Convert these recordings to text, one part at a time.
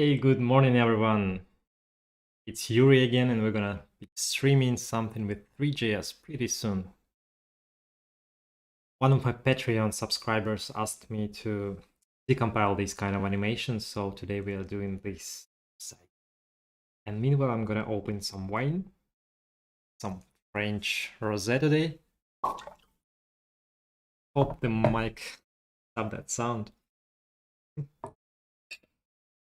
Hey, good morning, everyone. It's Yuri again, and we're gonna be streaming something with three.js pretty soon. One of my Patreon subscribers asked me to decompile these kind of animations, so today we are doing this site. And meanwhile, I'm gonna open some wine, some French rosé today. Hope the mic have that sound.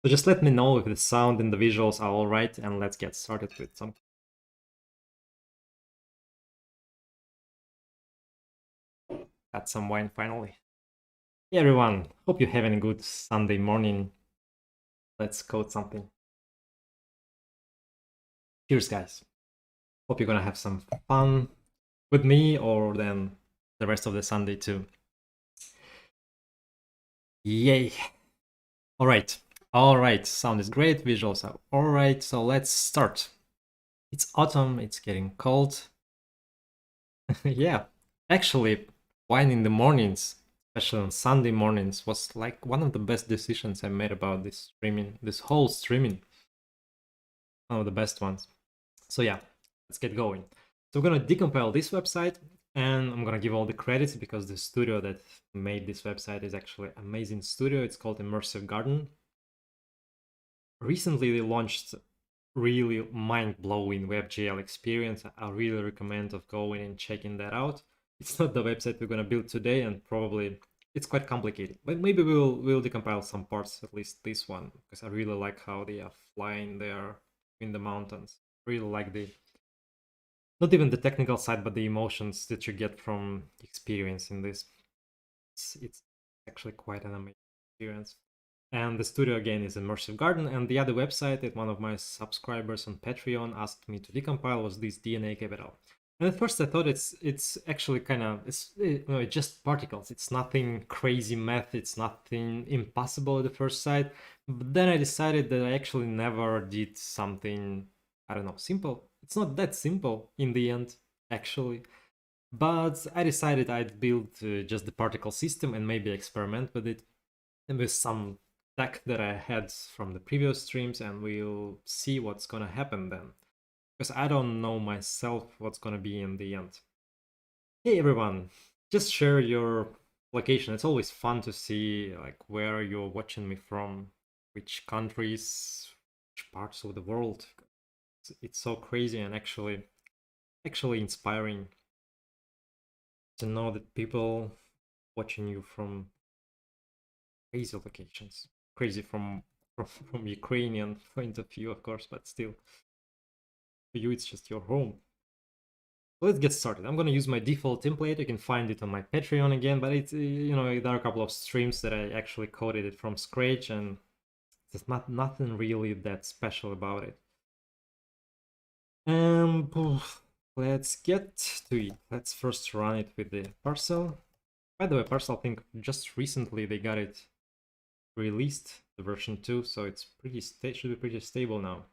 So just let me know if the sound and the visuals are alright, and let's get started with some. Had some wine finally. Hey everyone, hope you're having a good Sunday morning. Let's code something. Cheers, guys. Hope you're gonna have some fun with me or then the rest of the Sunday too. Yay. All right, sound is great, visuals are all right, so let's start. It's autumn, it's getting cold. Yeah, actually, wine in the mornings, especially on Sunday mornings, was like one of the best decisions I made about this streaming, this whole streaming. One of the best ones. So yeah, let's get going. So we're gonna decompile this website, and I'm gonna give all the credits because the studio that made this website is actually an amazing studio. It's called Immersive Garden. Recently they launched really mind-blowing WebGL experience. I really recommend of going and checking that out. It's not the website we're gonna build today, and probably it's quite complicated, but maybe we'll decompile some parts, at least this one, because I really like how they are flying there in the mountains. Really like the not even the technical side, but the emotions that you get from experiencing this. It's actually quite an amazing experience. And the studio again is Immersive Garden, and the other website that one of my subscribers on Patreon asked me to decompile was this DNA capital. And at first I thought it's actually kind of it's just particles. It's nothing crazy math. It's nothing impossible at the first sight. But then I decided that I actually never did something, I don't know, simple. It's not that simple in the end, actually. But I decided I'd build just the particle system and maybe experiment with it and with some tech that I had from the previous streams, and we'll see what's gonna happen then. Because I don't know myself what's gonna be in the end. Hey everyone, just share your location. It's always fun to see like where you're watching me from, which countries, which parts of the world. It's so crazy and actually inspiring to know that people watching you from crazy locations. Crazy from Ukrainian point of view, of course, but still, for you it's just your home. Let's get started. I'm gonna use my default template. You can find it on my Patreon again, but it's there are a couple of streams that I actually coded it from scratch, and there's nothing really that special about it. Let's get to it. Let's first run it with the parcel. By the way, parcel, I think just recently they got it released, the version 2, so it's should be pretty stable now.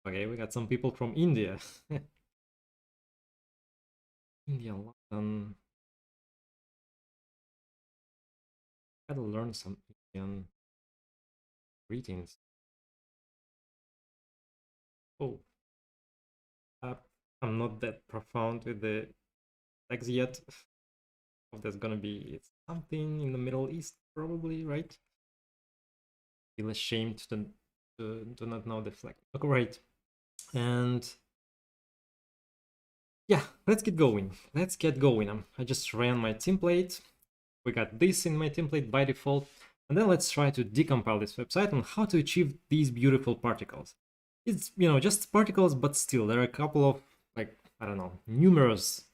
Okay, we got some people from India. India, London. Gotta learn some Indian greetings. Oh, uh, I'm not that profound with the text yet. If there's gonna be it's something in the Middle East, probably, right? Feel ashamed to not know the flag. Okay, right. And yeah, let's get going. Let's get going. I just ran my template. We got this in my template by default. And then let's try to decompile this website on how to achieve these beautiful particles. It's, just particles, but still, there are a couple of, like, I don't know, numerous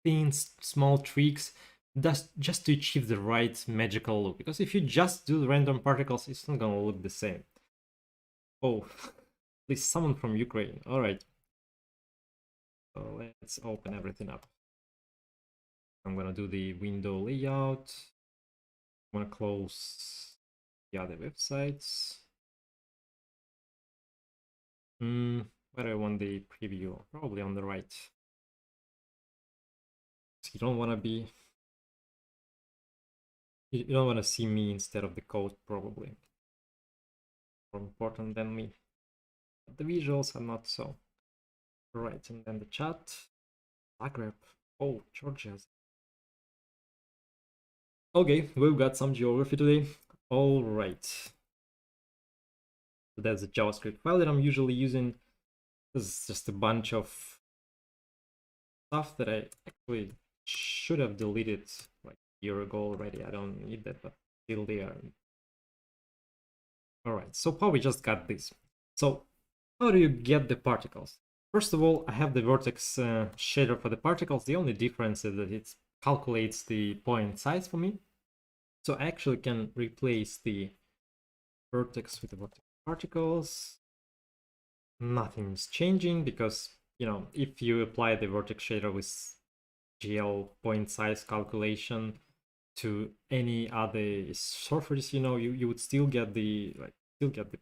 things, small tweaks, just to achieve the right magical look. Because if you just do random particles, it's not gonna look the same. Oh, please, someone from Ukraine. All right. So let's open everything up. I'm gonna do the window layout. I'm gonna close the other websites. Where do I want the preview? Probably on the right. So you don't want to be. You don't want to see me instead of the code, probably. more important than me. But the visuals are not so. Right, and then the chat. Zagreb. Oh, Georgia. Okay, we've got some geography today. All right. So that's a JavaScript file that I'm usually using. This is just a bunch of stuff that I actually should have deleted like a year ago already. I don't need that, but still there. All right, so far we just got this. So how do you get the particles? First of all, I have the vertex shader for the particles. The only difference is that it calculates the point size for me. So I actually can replace the vertex with the vertex particles. Nothing's changing because, you know, if you apply the vertex shader with GL point size calculation to any other surface, you know, you would still get the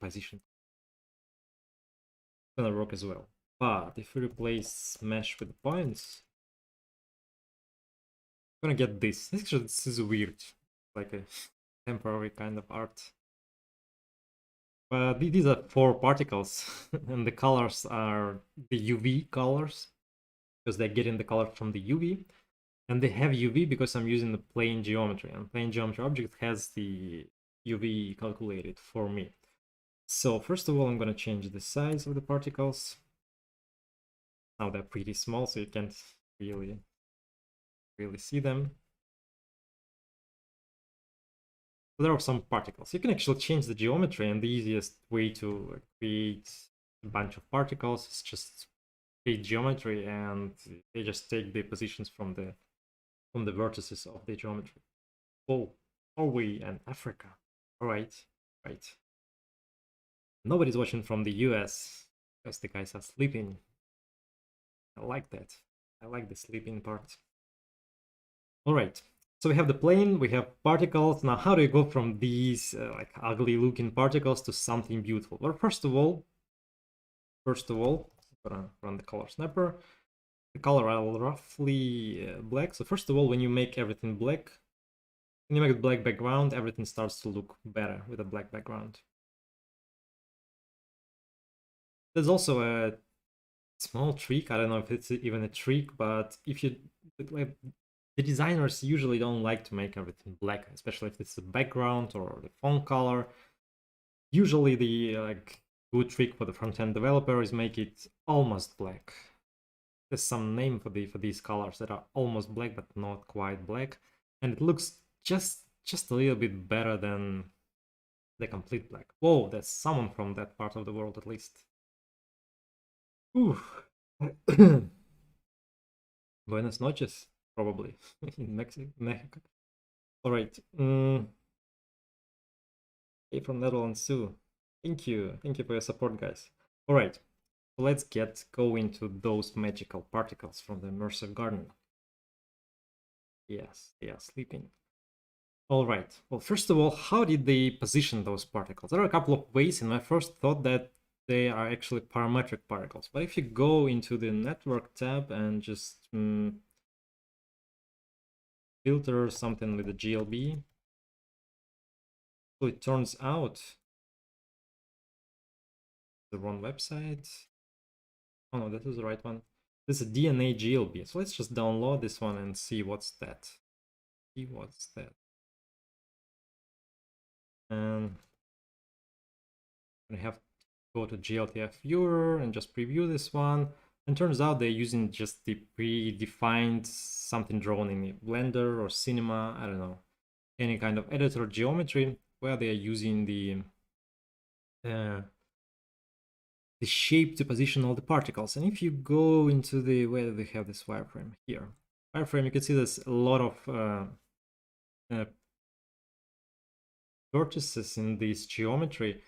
position. It's gonna work as well. But if you replace mesh with points, you're gonna get this. Actually, this is weird, like a temporary kind of art. But these are 4 particles, and the colors are the UV colors because they're getting the color from the UV. And they have UV because I'm using the plane geometry, and plane geometry object has the UV calculated for me. So first of all, I'm going to change the size of the particles. Now they're pretty small, so you can't really see them. So there are some particles. You can actually change the geometry, and the easiest way to create a bunch of particles is just create geometry, and they just take the positions from the vertices of the geometry. Oh, Norway and Africa. All right, right. Nobody's watching from the US because the guys are sleeping. I like that. I like the sleeping part. All right. So we have the plane, we have particles. Now, how do you go from these like ugly looking particles to something beautiful? Well, first of all, I'm gonna run the color snapper. The color are roughly black. So first of all, when you make everything black, when you make a black background, everything starts to look better with a black background. There's also a small trick. I don't know if it's even a trick, but if you like, the designers usually don't like to make everything black, especially if it's the background or the font color. Usually, the like good trick for the front-end developer is make it almost black. There's some name for these colors that are almost black but not quite black, and it looks just a little bit better than the complete black. Whoa, there's someone from that part of the world at least. Ooh. Buenas noches, probably, in Mexico. All right. Hey, from Netherlands too. Thank you. Thank you for your support, guys. All right. So let's go into those magical particles from the immersive garden. Yes, they are sleeping. All right. Well, first of all, how did they position those particles? There are a couple of ways, and I first thought that they are actually parametric particles. But if you go into the network tab and just filter something with the GLB, so it turns out the wrong website. Oh no, that is the right one. This is DNA GLB. So let's just download this one and see what's that. See what's that. And we have to go to GLTF viewer and just preview this one. And turns out they're using just the predefined something drawn in Blender or Cinema, I don't know, any kind of editor geometry where they are using the shape to position all the particles. And if you go into the, where do they have this wireframe? Here. Wireframe, you can see there's a lot of vertices in this geometry.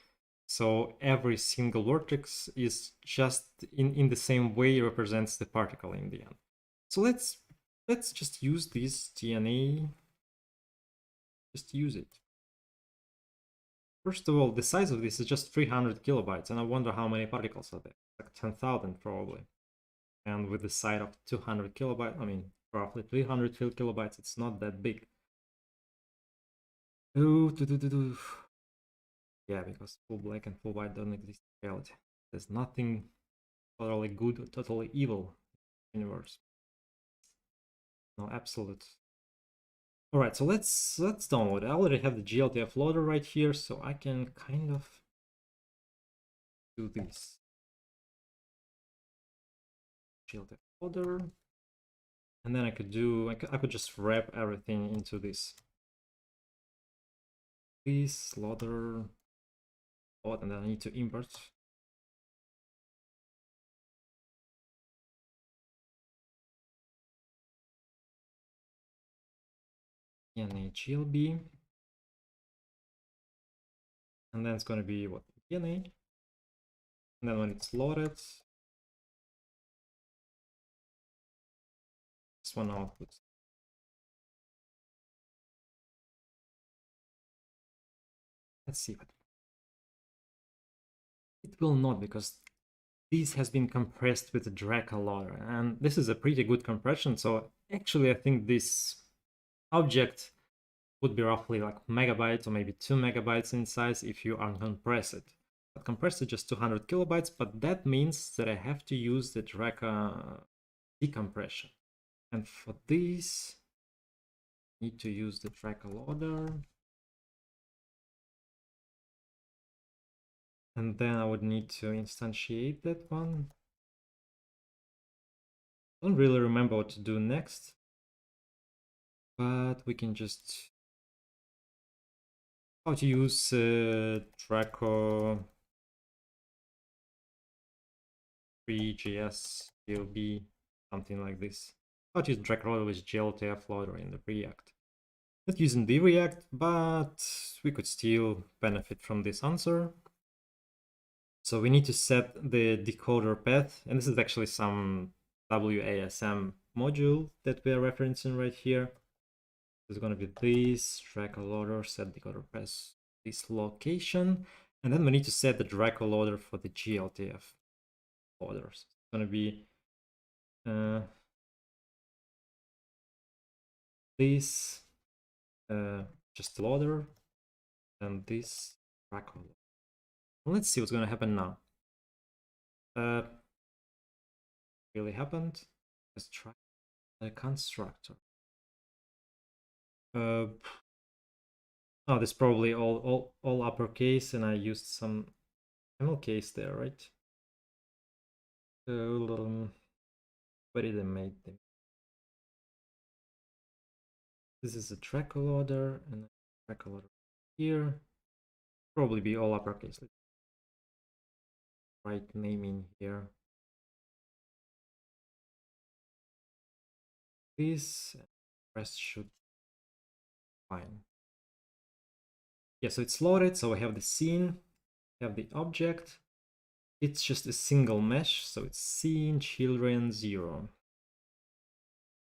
So every single vertex is just in the same way represents the particle in the end. So let's just use this DNA. Just use it. First of all, the size of this is just 300 kilobytes, and I wonder how many particles are there. Like 10,000 probably. And with the size of 200 kilobytes, I mean, roughly 300 kilobytes, it's not that big. Yeah, because full black and full white don't exist in reality. There's nothing totally good or totally evil in the universe. No absolute. All right, so let's download it. I already have the GLTF loader right here, so I can kind of do this. GLTF loader, and then I could just wrap everything into this loader, and then I need to import. DNA GLB, and then it's going to be what, DNA, and then when it's loaded, this one outputs. Let's see what it will not, because this has been compressed with the Draco loader, and this is a pretty good compression. So actually, I think this object would be roughly like megabytes or maybe 2 megabytes in size if you uncompress it. But compressed to just 200 kilobytes, but that means that I have to use the Draco decompression. And for this, I need to use the Draco loader. And then I would need to instantiate that one. Don't really remember what to do next, but we can just how to use Draco three.js GLB, something like this. How to use Draco with GLTF loader in the React. Not using the React, but we could still benefit from this answer. So we need to set the decoder path, and this is actually some WASM module that we are referencing right here. It's going to be this Draco loader set decoder path this location, and then we need to set the Draco loader for the GLTF loaders. It's going to be this just loader and this Draco loader. Let's see what's going to happen now. Really happened. Let's try the constructor. Oh, this is probably all uppercase, and I used some camel case there, right? Where did I make them? This is a Draco loader and a Draco loader here. Probably be all uppercase. Let's write naming here. This rest should be fine. Yeah, so it's loaded. So we have the scene, we have the object. It's just a single mesh, so it's scene children 0.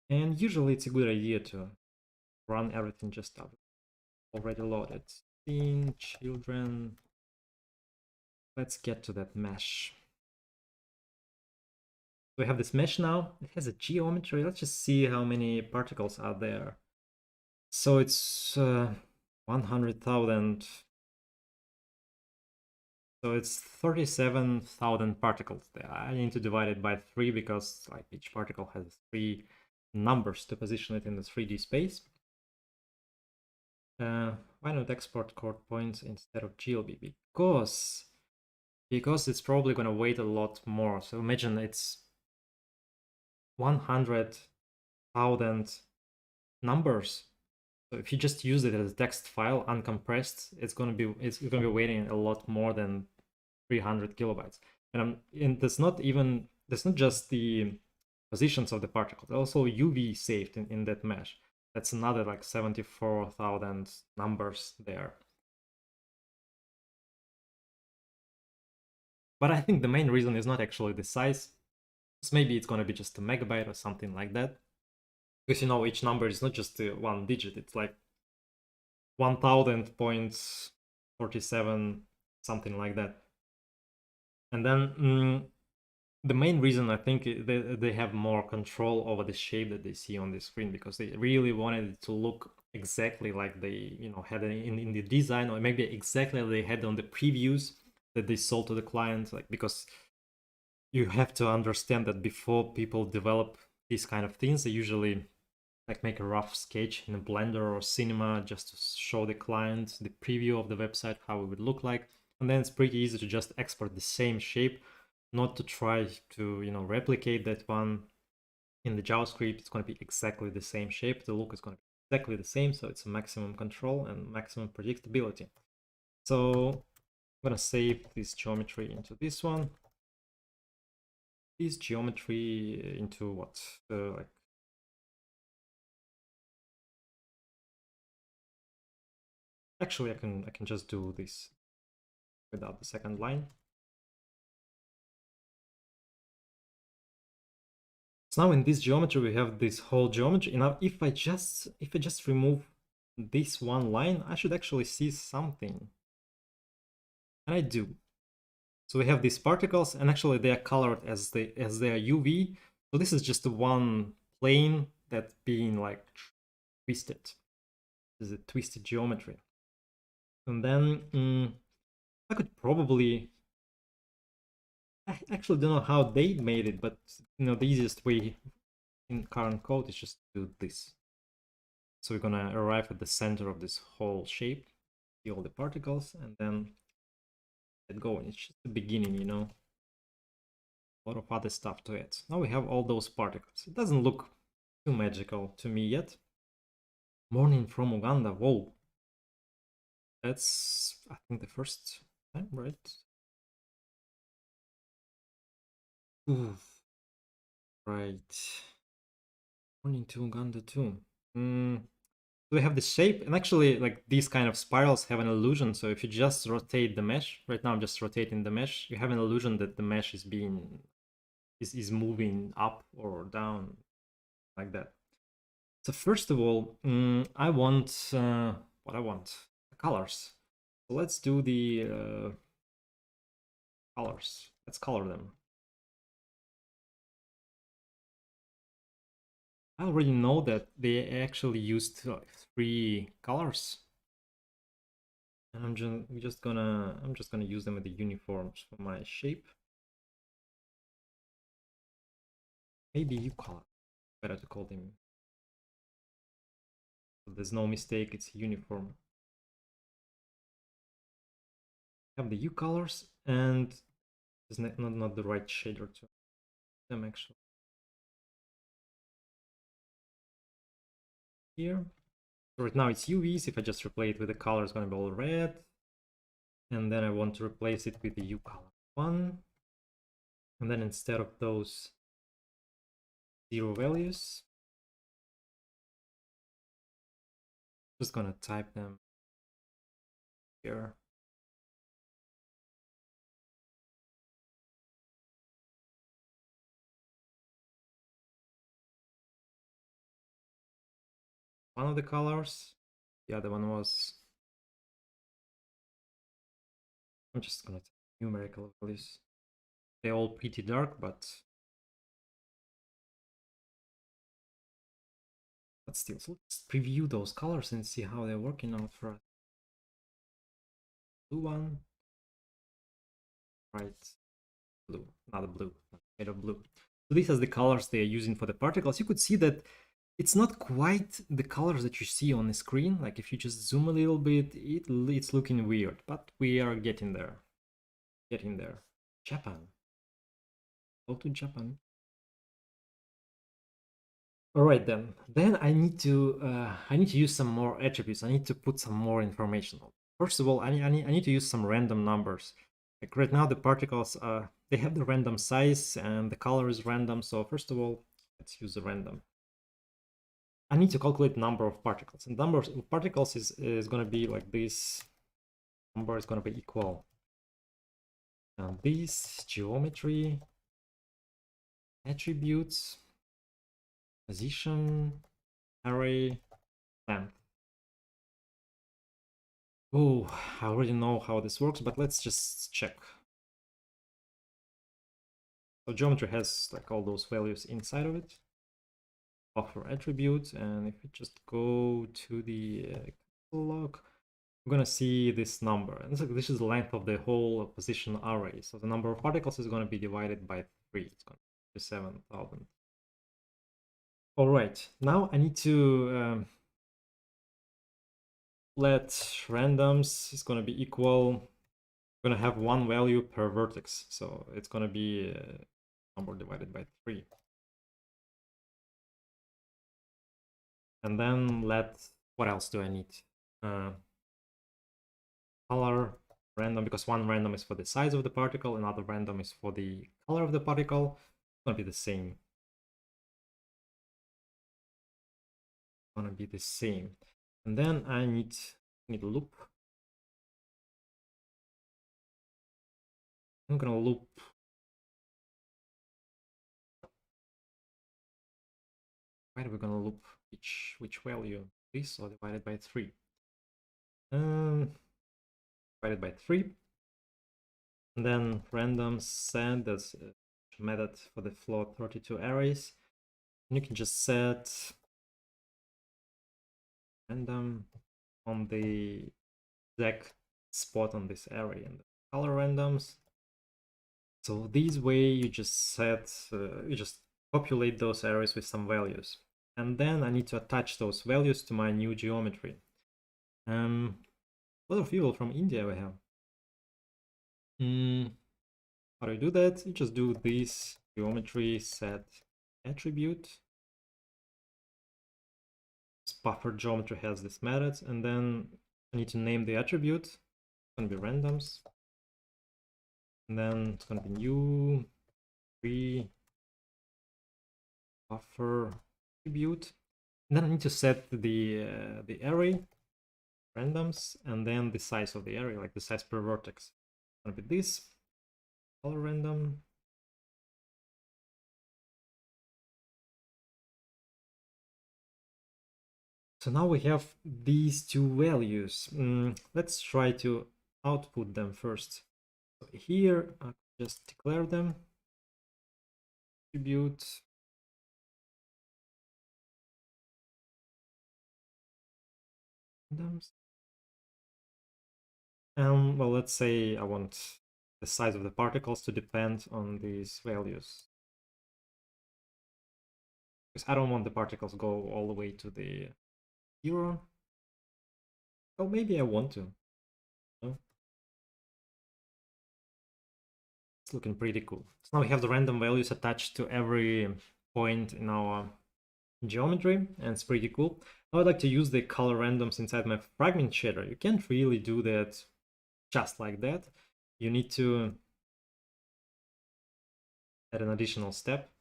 And usually it's a good idea to run everything just up. Already loaded. Scene children. Let's get to that mesh. We have this mesh now. It has a geometry. Let's just see how many particles are there. So it's 100,000. So it's 37,000 particles there. I need to divide it by 3 because like each particle has 3 numbers to position it in the 3D space. Why not export chord points instead of GLB? Because it's probably going to weight a lot more. So imagine it's 100,000 numbers. So if you just use it as a text file uncompressed, it's going to be weighing a lot more than 300 kilobytes. And that's not just the positions of the particles, also UV saved in that mesh. That's another like 74,000 numbers there. But I think the main reason is not actually the size. Maybe it's going to be just a megabyte or something like that. Because you know, each number is not just one digit, it's like 1000.47, something like that. And then the main reason I think they have more control over the shape that they see on the screen, because they really wanted it to look exactly like they had in the design, or maybe exactly like they had on the previews that they sold to the client. Like, because you have to understand that before people develop these kind of things, they usually like make a rough sketch in a Blender or Cinema just to show the client the preview of the website, how it would look like. And then it's pretty easy to just export the same shape, not to try to replicate that one in the JavaScript. It's going to be exactly the same shape. The look is going to be exactly the same. So it's a maximum control and maximum predictability. So I'm going to save this geometry into this one. This geometry into what? Like, actually, I can just do this without the second line. So now in this geometry we have this whole geometry. Now if I just remove this one line, I should actually see something, and I do. So we have these particles, and actually they are colored as they are UV. So this is just one plane that's being like twisted. This is a twisted geometry. And then I could probably, I actually don't know how they made it, but the easiest way in current code is just to do this. So we're gonna arrive at the center of this whole shape, see all the particles, and then get going. It's just the beginning, a lot of other stuff to it. Now we have all those particles. It doesn't look too magical to me yet. Morning from Uganda, whoa. That's, I think, the first time, right? Ooh, right. Morning to Uganda too. We have the shape, and actually like these kind of spirals have an illusion. So if you just rotate the mesh, right now I'm just rotating the mesh, you have an illusion that the mesh is moving up or down, like that. So first of all, I want what I want, the colors. So let's do the colors. Let's color them. I already know that they actually used three colors. And I'm just gonna use them with the uniforms for my shape. Maybe U color. Better to call them. So there's no mistake, it's uniform. Have the U colors, and it's not the right shader to them actually. Here. So right now it's UVs. If I just replace it with the color, it's gonna be all red. And then I want to replace it with the U color 1. And then instead of those 0 values, just gonna type them here. One of the colors, the other one was, I'm just gonna type numerical values. They're all pretty dark, but still. So let's preview those colors and see how they're working out for us. Blue one, right, blue, not a blue, made of blue. So these are the colors they are using for the particles. You could see that it's not quite the colors that you see on the screen. Like if you just zoom a little bit, it's looking weird, but we are getting there. Getting there. Japan. Go to Japan. All right, then I need to use some more attributes. I need to put some more information. First of all, I need to use some random numbers. Like right now, the particles they have the random size and the color is random. So first of all, let's use a random. I need to calculate number of particles, and number of particles is going to be like this. Number is going to be equal. And this geometry attributes position array length. Oh, I already know how this works, but let's just check. So geometry has like all those values inside of it. Buffer attribute, and if we just go to the log, we're gonna see this number, and this is the length of the whole position array. So the number of particles is gonna be divided by 3. It's gonna be 7,000. All right, now I need to let randoms is gonna be equal. We're gonna have one value per vertex, so it's gonna be number divided by 3. And then what else do I need? Color random, because one random is for the size of the particle, another random is for the color of the particle. It's gonna be the same. Gonna be the same. And then I need a loop. I'm gonna loop where are we gonna loop which value? This or divided by 3? Divided by 3. And then random set, that's a method for the float 32 arrays. And you can just set random on the exact spot on this array and the color randoms. So this way you just you just populate those arrays with some values. And then I need to attach those values to my new geometry. A lot of people from India we have. How do you do that? You just do this geometry set attribute. This buffer geometry has this method, and then I need to name the attribute. It's gonna be randoms. And then it's gonna be new free buffer attribute. And then I need to set the array randoms and then the size of the array, like the size per vertex. It's gonna be this color random. So now we have these two values. Let's try to output them first. So here, I'll just declare them. Attribute randoms. Well, let's say I want the size of the particles to depend on these values. Because I don't want the particles go all the way to the 0. Oh, maybe I want to. No? It's looking pretty cool. So now we have the random values attached to every point in our geometry, and it's pretty cool. I would like to use the color randoms inside my fragment shader. You can't really do that just like that. You need to add an additional step.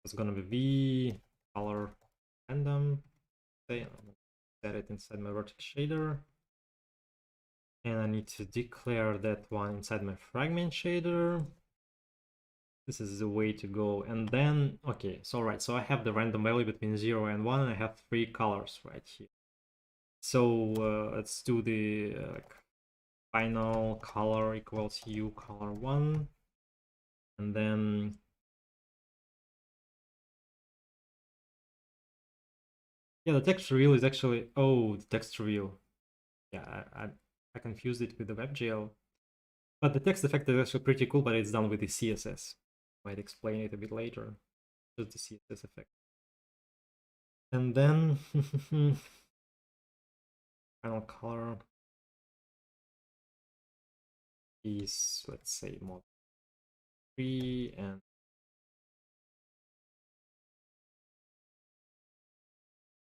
It's gonna be v color random. Say, I'm gonna set it inside my vertex shader, and I need to declare that one inside my fragment shader. This is the way to go. And then, okay, so right, so I have the random value between 0 and 1, and I have 3 colors right here. So let's do the final color equals hue color 1, and then yeah, the text reveal is actually, oh, the text reveal. Yeah, I confused it with the webgl, but the text effect is actually pretty cool, but it's done with the CSS. Might explain it a bit later. Just the CSS effect. And then final color is, let's say, mod 3, and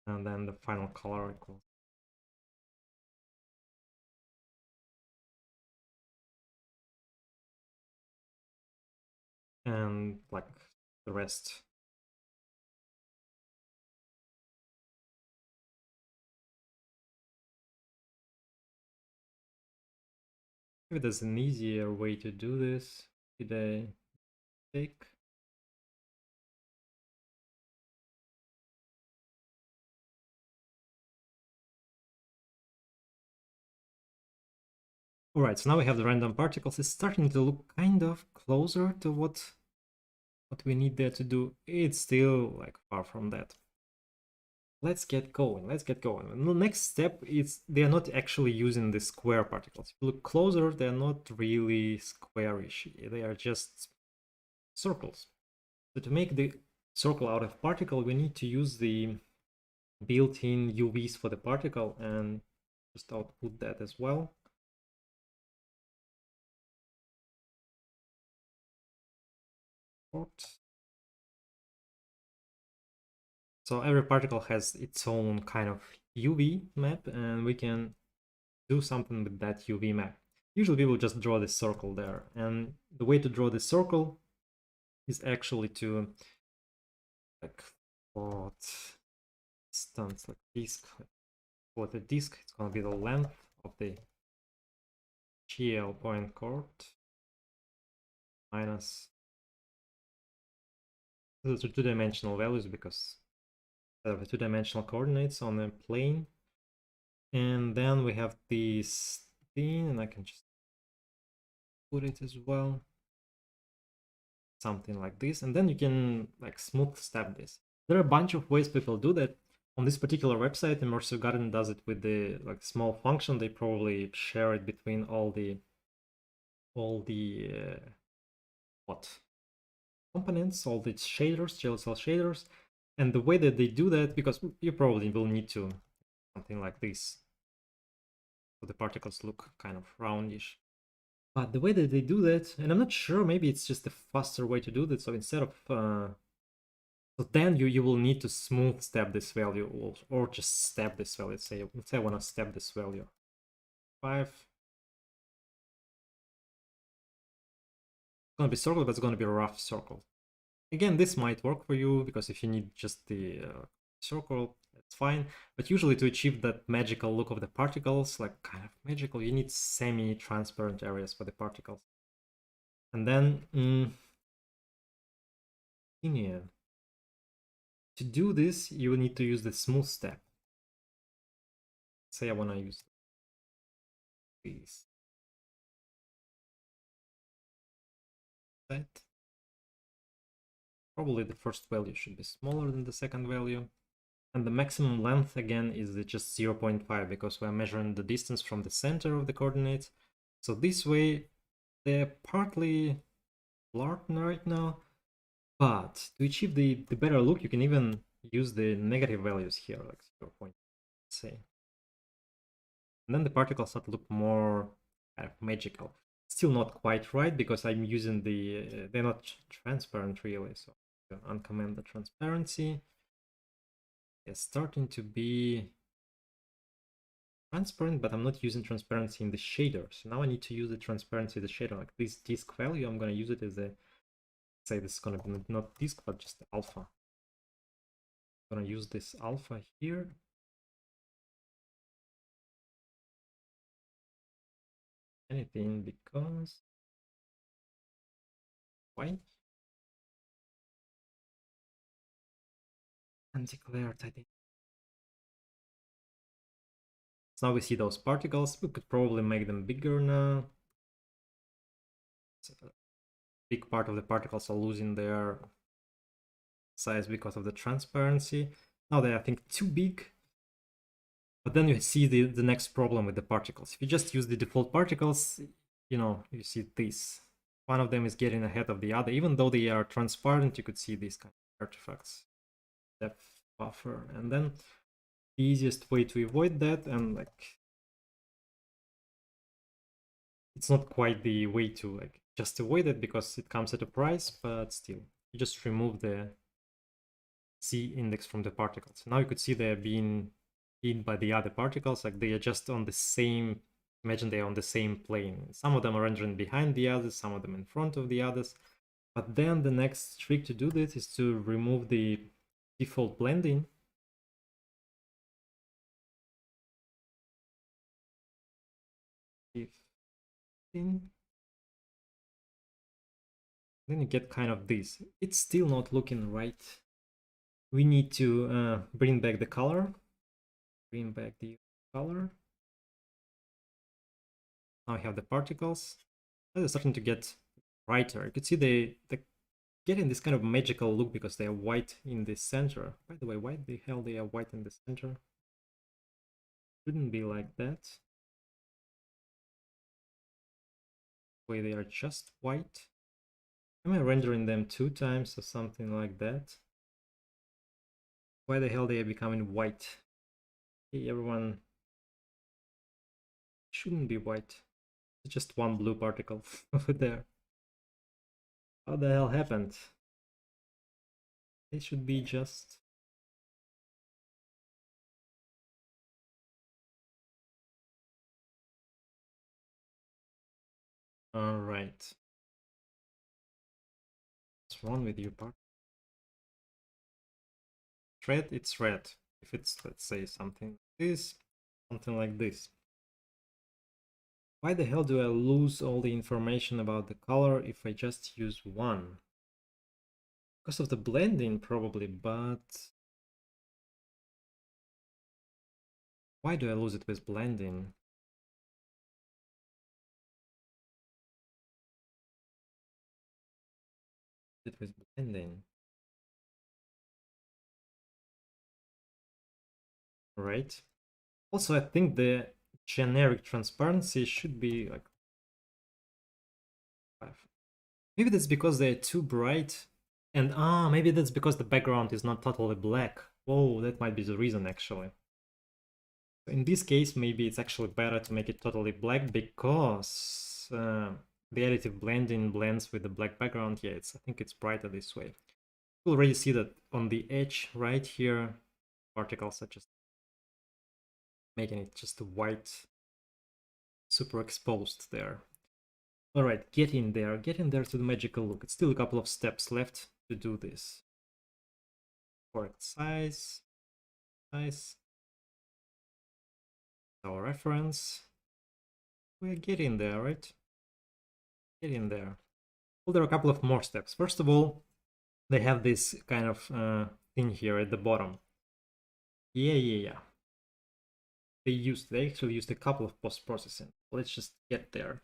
then the final color equals, and like the rest. Maybe there's an easier way to do this. Did I take? All right, so now we have the random particles. It's starting to look kind of closer to what what we need there to do, it's still like far from that. Let's get going. Let's get going. And the next step is they are not actually using the square particles. If you look closer, they're not really squarish. They are just circles. So to make the circle out of particle, we need to use the built-in UVs for the particle and just output that as well. So every particle has its own kind of UV map, and we can do something with that UV map. Usually we will just draw this circle there, and the way to draw this circle is actually to like plot distance, like disk. For the disk, it's gonna be the length of the GL point chord minus the two-dimensional values because the two-dimensional coordinates on the plane. And then we have this thing, and I can just put it as well. Something like this, and then you can like smooth step this. There are a bunch of ways people do that. On this particular website, Immersive Garden does it with the like small function. They probably share it between all the what components, all the shaders, GLSL shaders, and the way that they do that, because you probably will need to something like this, so the particles look kind of roundish. But the way that they do that, and I'm not sure, maybe it's just a faster way to do that. So instead of so then you will need to smooth step this value or just step this value. Let's say I want to step this value 5. It's gonna be circle, but it's gonna be a rough circle. Again, this might work for you because if you need just the circle, that's fine. But usually to achieve that magical look of the particles, like kind of magical, you need semi-transparent areas for the particles. And then to do this, you need to use the smooth step. Say I want to use this. Set. Probably the first value should be smaller than the second value. And the maximum length again is just 0.5 because we're measuring the distance from the center of the coordinates. So this way they're partly blurred right now, but to achieve the better look, you can even use the negative values here, like 0. Say. And then the particles start to look more kind of magical. Still not quite right because I'm using they're not transparent really, so uncomment the transparency. It's starting to be transparent, but I'm not using transparency in the shader. So now I need to use the transparency in the shader. Like this disk value, I'm going to use it as a, say this is going to be not disk, but just alpha. I'm going to use this alpha here. Anything because why? Undeclared, I think. So now we see those particles. We could probably make them bigger now. So a big part of the particles are losing their size because of the transparency. Now they are, I think, too big. But then you see the next problem with the particles. If you just use the default particles, you see this. One of them is getting ahead of the other. Even though they are transparent, you could see these kind of artifacts. Depth buffer. And then the easiest way to avoid that, and like it's not quite the way to like just avoid it because it comes at a price, but still, you just remove the Z index from the particles. Now you could see they're being hit by the other particles, like they are just on the same, imagine they are on the same plane. Some of them are rendering behind the others, some of them in front of the others. But then the next trick to do this is to remove the default blending. Then you get kind of this. It's still not looking right. We need to bring back the color. Bring back the color. Now I have the particles. They're starting to get brighter. You could see they getting this kind of magical look because they are white in the center. By the way, why the hell they are white in the center? Shouldn't be like that. Way they are just white. Am I rendering them 2 times or something like that? Why the hell they are becoming white? Hey everyone, shouldn't be white. It's just one blue particle over there. What the hell happened? They should be just... Alright. What's wrong with you, part? Red, it's red. If it's, let's say, something like this, something like this. Why the hell do I lose all the information about the color if I just use one? Because of the blending, probably, but... Why do I lose it with blending? It with blending. Right. Also, I think the generic transparency should be like 5. Maybe that's because they're too bright. And maybe that's because the background is not totally black. Whoa, that might be the reason actually. In this case, maybe it's actually better to make it totally black because the additive blending blends with the black background. Yeah, I think it's brighter this way. You already see that on the edge right here, particles are just making it just white, super exposed there. All right, get in there to the magical look. It's still a couple of steps left to do this. Correct size, our reference. We're getting there, right? Get in there. Well, there are a couple of more steps. First of all, they have this kind of thing here at the bottom. Yeah. They actually used a couple of post-processing. Let's just get there.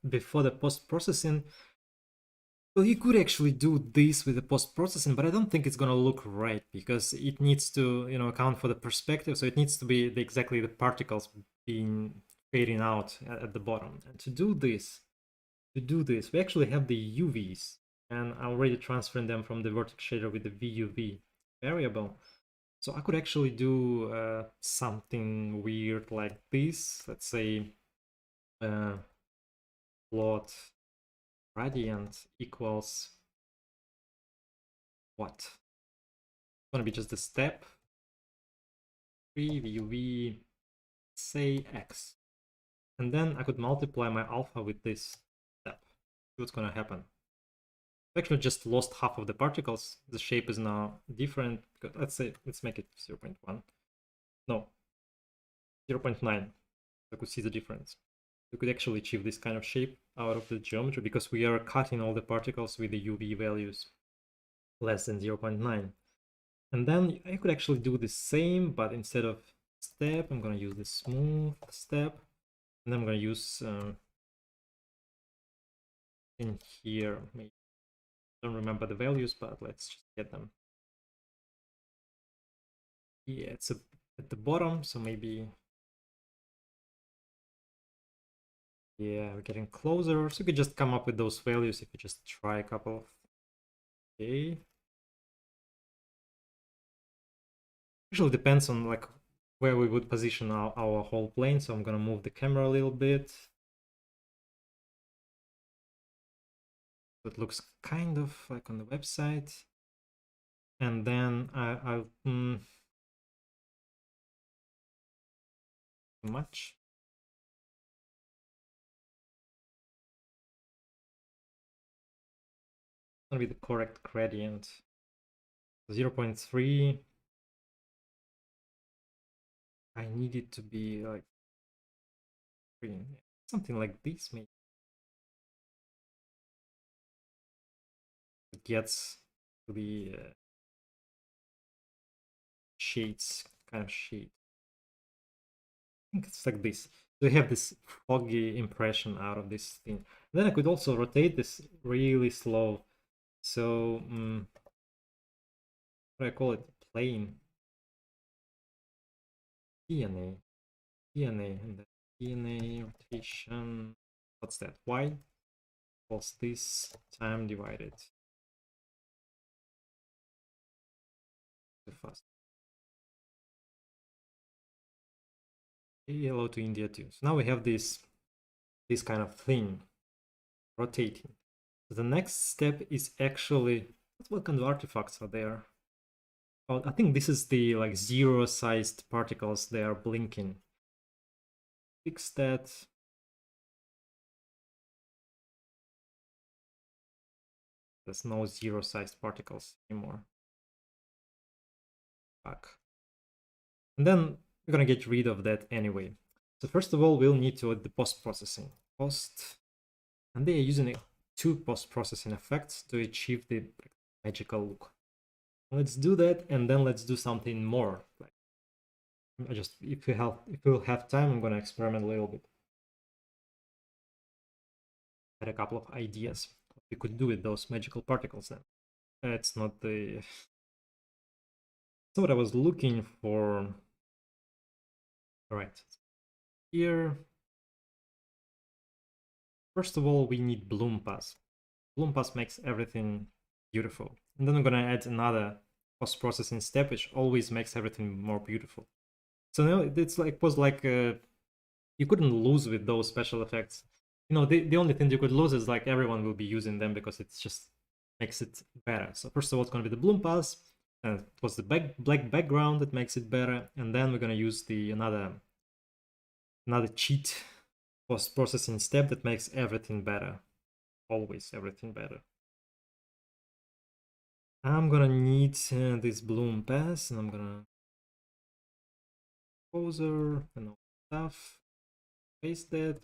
Before the post-processing, well, you could actually do this with the post-processing, but I don't think it's gonna look right because it needs to, account for the perspective. So it needs to be exactly the particles being fading out at the bottom. And to do this, we actually have the UVs, and I'm already transferring them from the vertex shader with the VUV variable. So I could actually do something weird like this. Let's say plot gradient equals what? It's gonna be just a step 3 VUV, say X, and then I could multiply my alpha with this step. See what's gonna happen. I actually just lost half of the particles. The shape is now different. Let's make it 0.1. No, 0.9. I could see the difference. We could actually achieve this kind of shape out of the geometry because we are cutting all the particles with the UV values less than 0.9. And then I could actually do the same, but instead of step, I'm going to use the smooth step. And then I'm going to use in here, maybe. Don't remember the values, but let's just get them. Yeah, it's at the bottom, so maybe... Yeah, we're getting closer. So you could just come up with those values if you just try a couple of... Okay. Usually depends on like where we would position our whole plane. So I'm gonna move the camera a little bit. It looks kind of like on the website. And then I'll much. Gonna be the correct gradient. 0.3. I need it to be like green. Something like this maybe. It gets to the shades, kind of shade. I think it's like this. So you have this foggy impression out of this thing. And then I could also rotate this really slow. So what do I call it? Plane DNA, and then DNA rotation. What's that? Y equals this time divided. Too fast. Hello to India too. So now we have this kind of thing rotating. So the next step is actually what kind of artifacts are there? Oh, I think this is the like zero-sized particles. They are blinking. Fix that. There's no zero-sized particles anymore. Back. And then we're gonna get rid of that anyway. So first of all, we'll need to add the post-processing. And they are using two post-processing effects to achieve the magical look. Let's do that, and then let's do something more. Like, if we'll have time, I'm gonna experiment a little bit. Had a couple of ideas what we could do with those magical particles. Then it's not what I was looking for. All right, here. First of all, we need bloom pass. Bloom pass makes everything beautiful, and then I'm gonna add another post-processing step, which always makes everything more beautiful. So now it's like you couldn't lose with those special effects. You know, the only thing you could lose is like everyone will be using them because it's just makes it better. So first of all, it's going to be the bloom pass, and it was the black background that makes it better, and then we're going to use the another cheat post-processing step that makes everything better, always everything better. I'm gonna need this bloom pass, and I'm gonna composer and all stuff, paste that,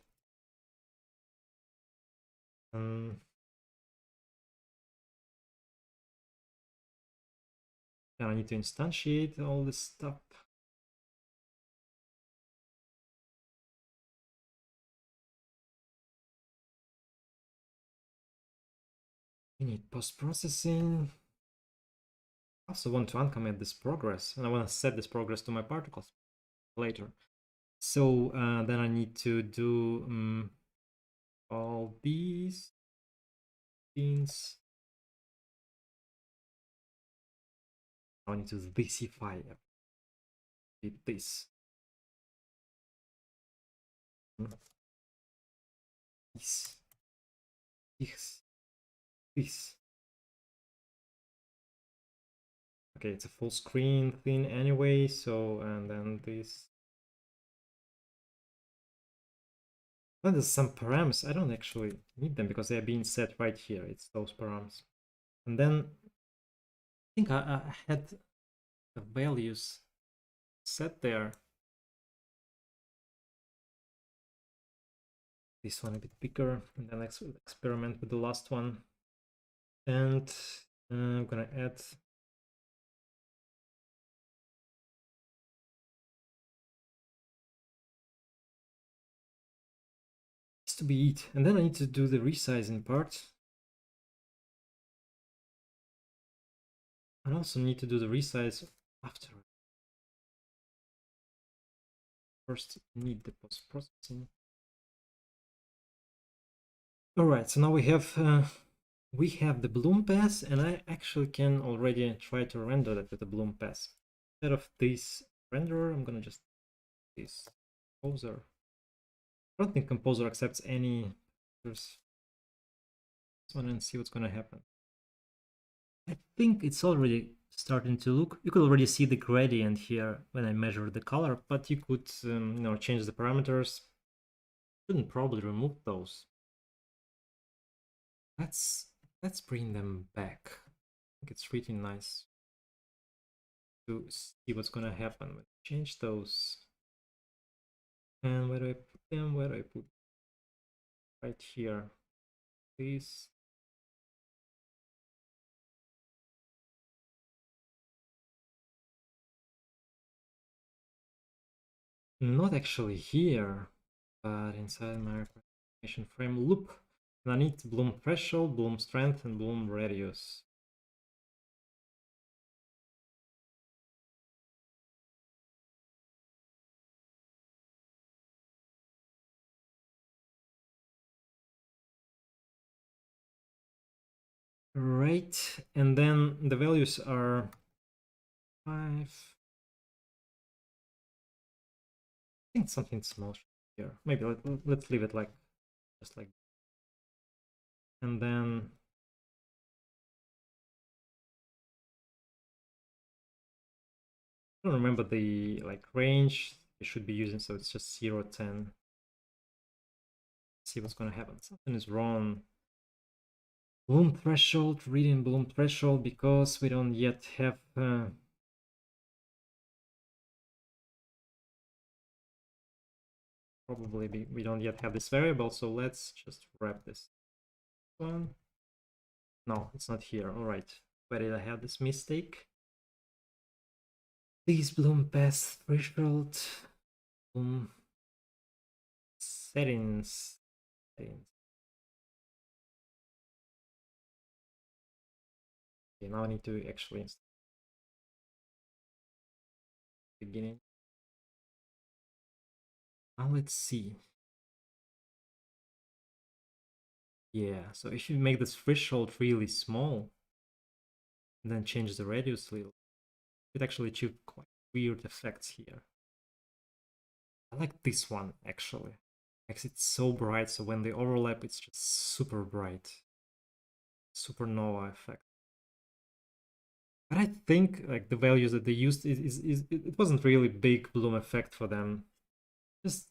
and then I need to instantiate all this stuff. We need post-processing. I also want to uncomment this progress, and I want to set this progress to my particles later. So then I need to do all these things. I need to specify this. This. Okay, it's a full screen thing anyway, so, and then this. Then there's some params. I don't actually need them because they're being set right here. It's those params. And then I think I had the values set there. This one a bit bigger, and then let's experiment with the last one. And I'm gonna add this to be it, and then I need to do the resizing part. I also need to do the resize after. First, need the post-processing. All right, so now we have the bloom pass, and I actually can already try to render that with the bloom pass. Instead of this renderer, I'm gonna just this composer. I don't think composer accepts any. There's this one and see what's gonna happen. I think it's already starting to look. You could already see the gradient here when I measure the color, but you could change the parameters. Shouldn't probably remove those. Let's bring them back. I think it's pretty nice to see what's gonna happen when I change those. And where do I put them? Where do I put? Right here. Please. Not actually here, but inside my animation frame loop. And I need bloom threshold, bloom strength, and bloom radius. Right, and then the values are 5. I think something small here. Maybe let's leave it like just like. And then I don't remember the like range you should be using, so it's just 0, 10. See what's gonna happen. Something is wrong. Bloom threshold, reading bloom threshold, because we don't yet have probably we don't yet have this variable, so let's just wrap this one. No, it's not here. All right, where did I have this mistake? Please bloom path threshold, bloom settings. Okay, now I need to actually install beginning. Now let's see. Yeah, so if you make this threshold really small and then change the radius a little, it actually achieve quite weird effects here. I like this one actually. Makes it so bright, so when they overlap, it's just super bright. Supernova effect. But I think like the values that they used it wasn't really big bloom effect for them. Just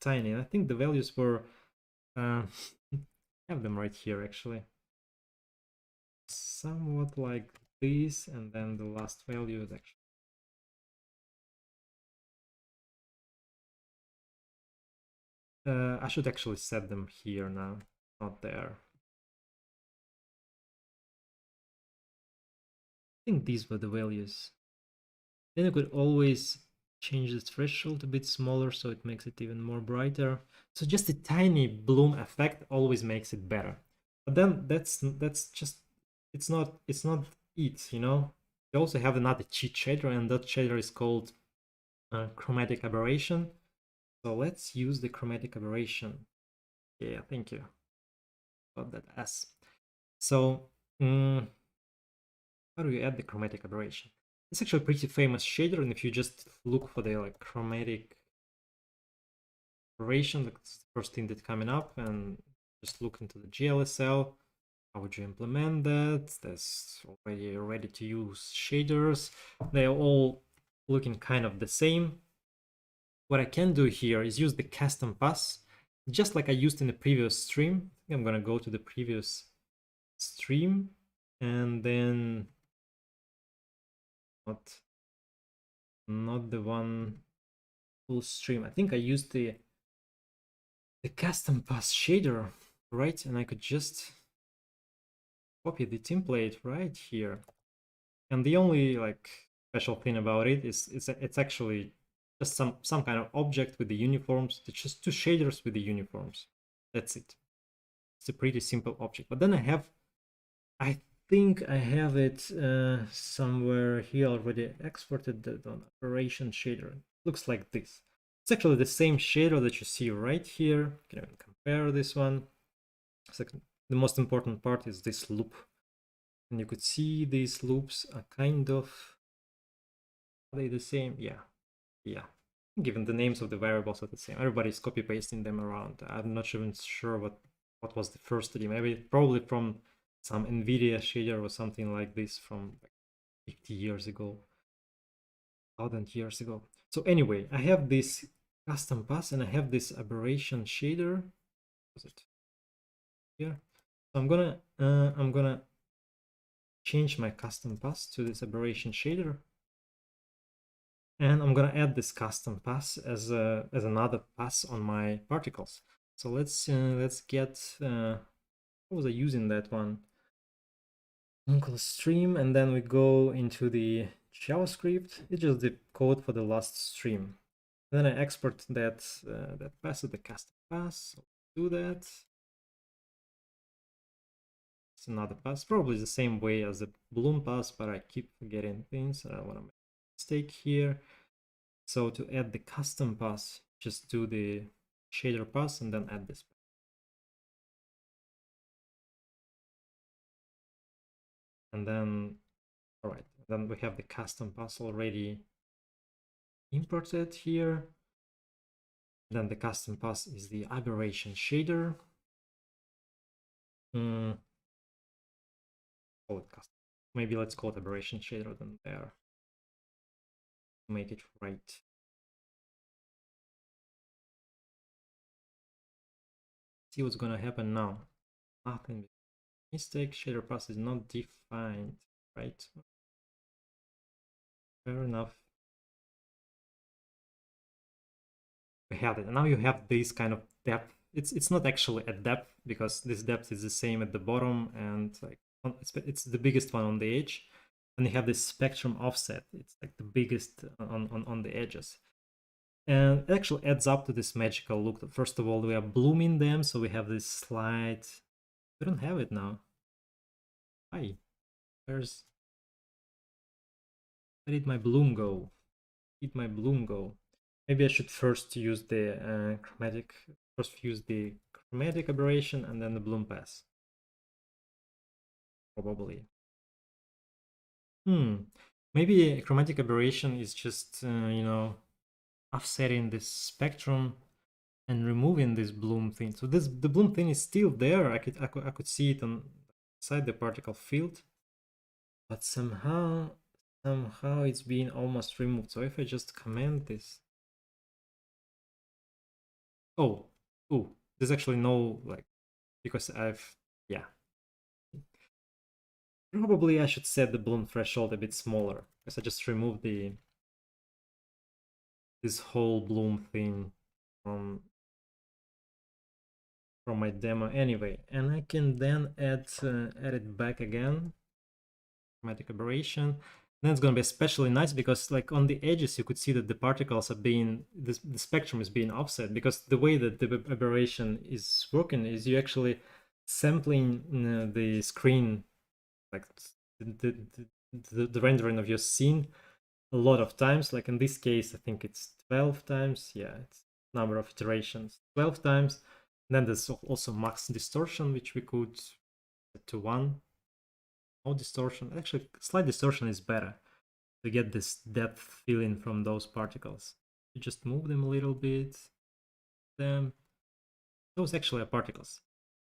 tiny. And I think the values were I have them right here actually. Somewhat like this, and then the last value is actually I should actually set them here now, not there. I think these were the values. Then you could always change the threshold a bit smaller so it makes it even more brighter. So just a tiny bloom effect always makes it better. But then that's just it's not it, you know. You also have another cheat shader, and that shader is called Chromatic Aberration. So let's use the Chromatic Aberration. Yeah, thank you. Got that S. So how do you add the Chromatic Aberration? It's actually a pretty famous shader, and if you just look for the like chromatic aberration, that's the first thing that's coming up, and just look into the GLSL. How would you implement that? There's already ready to use shaders. They are all looking kind of the same. What I can do here is use the custom pass, just like I used in the previous stream. I think I'm gonna go to the previous stream, and then not the one full stream. I think I used the custom pass shader, right? And I could just copy the template right here. And the only like special thing about it is it's actually just some kind of object with the uniforms. It's just two shaders with the uniforms. That's it. It's a pretty simple object. But then I think I have it somewhere here already exported the aberration shader. It looks like this. It's actually the same shader that you see right here. You can even compare this one. So the most important part is this loop. And you could see these loops are kind of, are they the same? Yeah. Given the names of the variables are the same. Everybody's copy pasting them around. I'm not even sure what was the first study. Maybe probably from some NVIDIA shader or something like this from like 50 years ago, 1,000 years ago. So anyway, I have this custom pass and I have this aberration shader. Was it here? So I'm gonna change my custom pass to this aberration shader, and I'm gonna add this custom pass as another pass on my particles. So let's get what was I using that one? Uncle stream, and then we go into the JavaScript. It's just the code for the last stream. And then I export that that pass as the custom pass. So do that. It's another pass, probably the same way as the bloom pass, but I keep forgetting things. I don't want to make a mistake here. So to add the custom pass, just do the shader pass and then add this. And then, all right, then we have the custom pass already imported here. Then the custom pass is the aberration shader. Call it custom. Maybe let's call it aberration shader then there. Make it right. See what's gonna happen now. Nothing. Mistake, shader pass is not defined, right? Fair enough. We have it. And now you have this kind of depth. It's not actually a depth because this depth is the same at the bottom and like it's the biggest one on the edge. And you have this spectrum offset. It's like the biggest on the edges. And it actually adds up to this magical look. First of all, we are blooming them, so we have this slight. We don't have it now. Why? Where did my bloom go? Where did my bloom go? Maybe I should first use the chromatic aberration and then the bloom pass. Probably. Maybe chromatic aberration is just offsetting this spectrum and removing this bloom thing. So the bloom thing is still there. I could see it on inside the particle field, but somehow it's being almost removed. So if I just comment this, oh, there's actually no like because yeah. Probably I should set the bloom threshold a bit smaller because I just removed this whole bloom thing from my demo anyway, and I can then add it back again. Chromatic aberration. Then it's going to be especially nice because like on the edges you could see that the particles are being the spectrum is being offset because the way that the aberration is working is you actually sampling the screen like the rendering of your scene a lot of times. Like in this case I think it's 12 times. Yeah, it's number of iterations 12 times. And then there's also max distortion, which we could set to 1. No distortion. Actually, slight distortion is better to get this depth feeling from those particles. You just move them a little bit. Those actually are particles.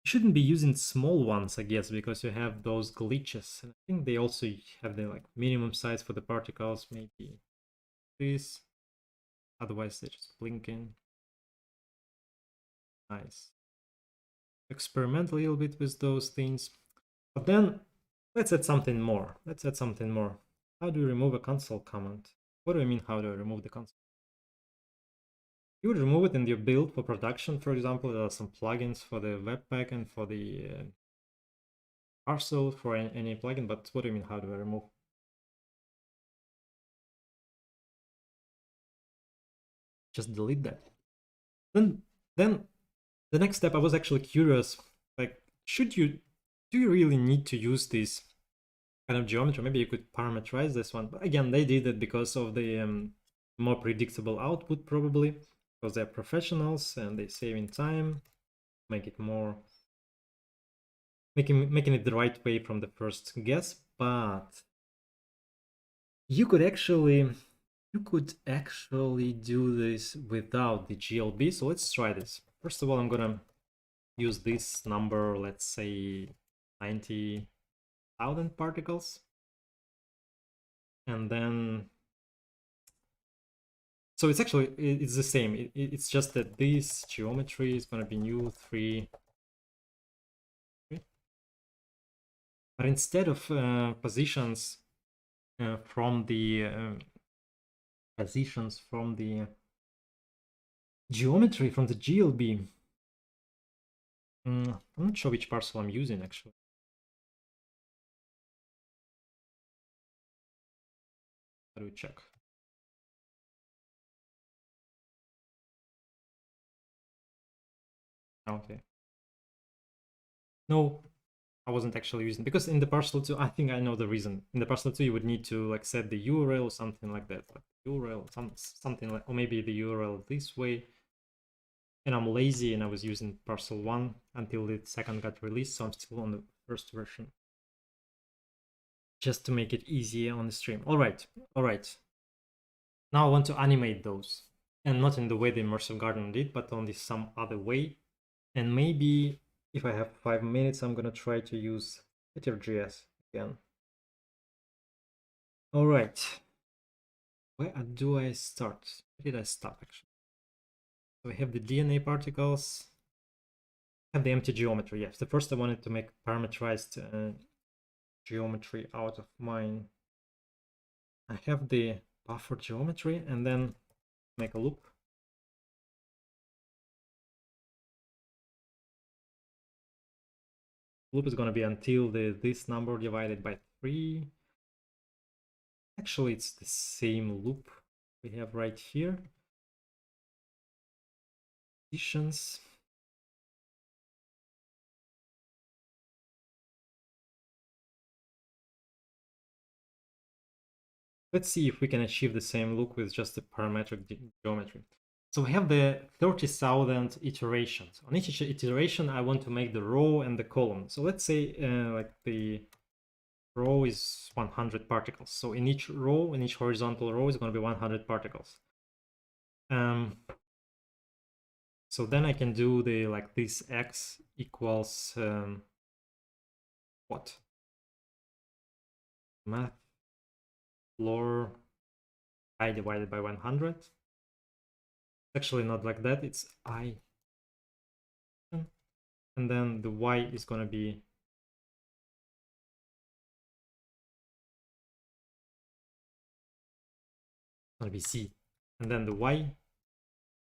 You shouldn't be using small ones, I guess, because you have those glitches. And I think they also have the like minimum size for the particles, maybe this. Otherwise, they're just blinking. Nice. Experiment a little bit with those things. But then let's add something more. How do you remove a console comment? What do I mean, how do I remove the console? You would remove it in your build for production, for example. There are some plugins for the Webpack and for the parcel for any plugin, but what do you mean, how do I remove? Just delete that. Then the next step, I was actually curious, like, do you really need to use this kind of geometry? Maybe you could parameterize this one. But again, they did it because of the more predictable output, probably, because they're professionals and they save in time, make it more, making it the right way from the first guess. But you could actually do this without the GLB. So let's try this. First of all, I'm gonna use this number, let's say 90,000 particles. And then, so it's the same. It's just that this geometry is gonna be new 3. But instead of positions from the geometry from the GLB, I'm not sure which parcel I'm using actually. How do we check? Okay. No, I wasn't actually using, because in the parcel 2, I think I know the reason. In the parcel 2, you would need to like set the URL or something like that, like URL, something like, or maybe the URL this way. And I'm lazy, and I was using parcel 1 until the second got released, so I'm still on the first version, just to make it easier on the stream. All right. Now I want to animate those, and not in the way the immersive garden did, but only some other way. And maybe if I have 5 minutes, I'm gonna try to use three.js again. All right. Where do I start? Where did I stop actually? So I have the DNA particles, I have the empty geometry. Yes, the first I wanted to make parameterized geometry out of mine. I have the buffer geometry, and then make a loop. Loop is going to be until this number divided by 3. Actually, it's the same loop we have right here. Additions. Let's see if we can achieve the same look with just the parametric geometry. So we have the 30,000 iterations. On each iteration, I want to make the row and the column. So let's say like the row is 100 particles. So in each row, in each horizontal row, is going to be 100 particles. So then I can do the like this x equals what? Math floor I divided by 100. Actually not like that, it's I. And then the y is going to be z. And then the y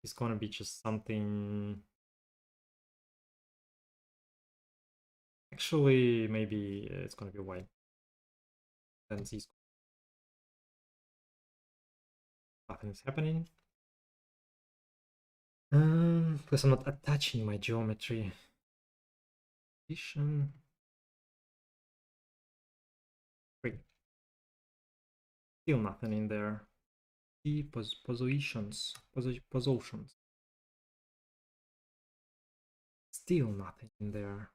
is going to be just something. Actually, maybe it's going to be y. Then z is nothing is happening. Because I'm not attaching my geometry. Addition. 3. Still nothing in there. The positions. Still nothing in there.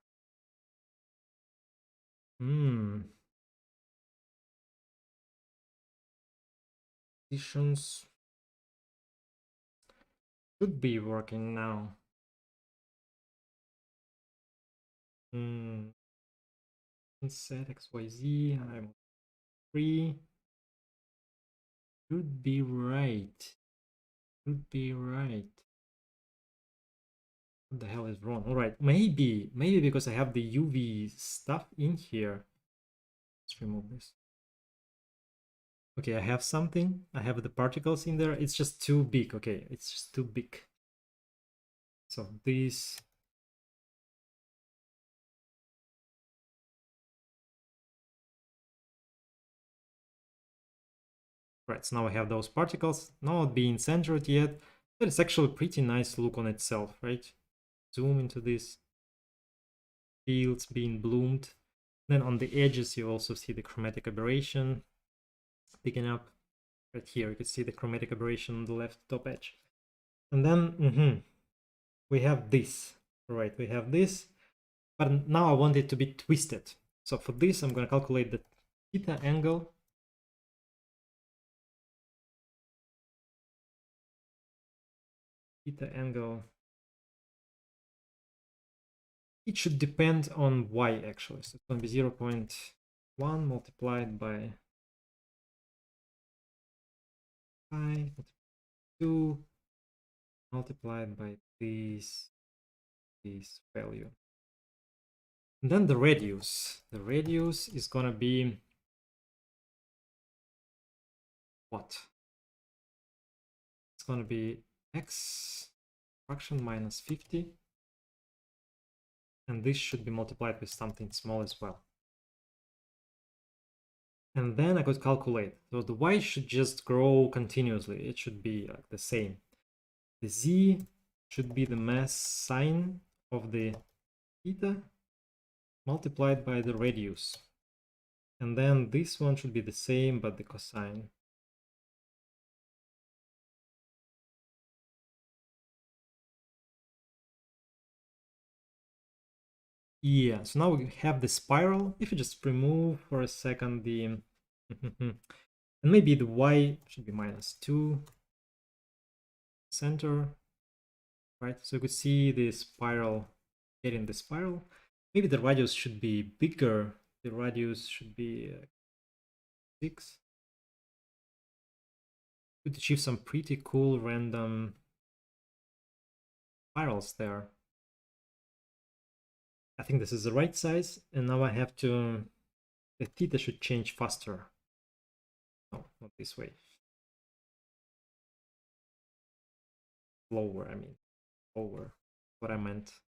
Positions should be working now. Set XYZ. I'm 3. Should be right. Should be right. What the hell is wrong? All right, maybe because I have the UV stuff in here. Let's remove this. Okay, I have something. I have the particles in there. It's just too big. Okay, it's just too big. So this. Right, so now I have those particles not being centered yet, but it's actually a pretty nice look on itself, right? Zoom into this. Fields being bloomed. Then on the edges, you also see the chromatic aberration picking up. Right here, you can see the chromatic aberration on the left top edge. And then we have this, right? We have this, but now I want it to be twisted. So for this, I'm going to calculate the theta angle. Theta angle. It should depend on y actually. So it's going to be 0.1 multiplied by pi 2 multiplied by this value. And then the radius. The radius is going to be what? It's going to be x fraction minus 50. And this should be multiplied with something small as well. And then I could calculate. So the y should just grow continuously. It should be like the same. The z should be the mass sign of the theta. multiplied by the radius. And then this one should be the same, but the cosine. Yeah, so now we have the spiral. If you just remove for a second the... and maybe the y should be -2 center, right? So you could see the spiral, getting the spiral. Maybe the radius should be bigger. The radius should be 6. Could achieve some pretty cool random spirals there. I think this is the right size, and now I have to... the theta should change faster. No, not this way. Lower, I mean. Lower. What I meant.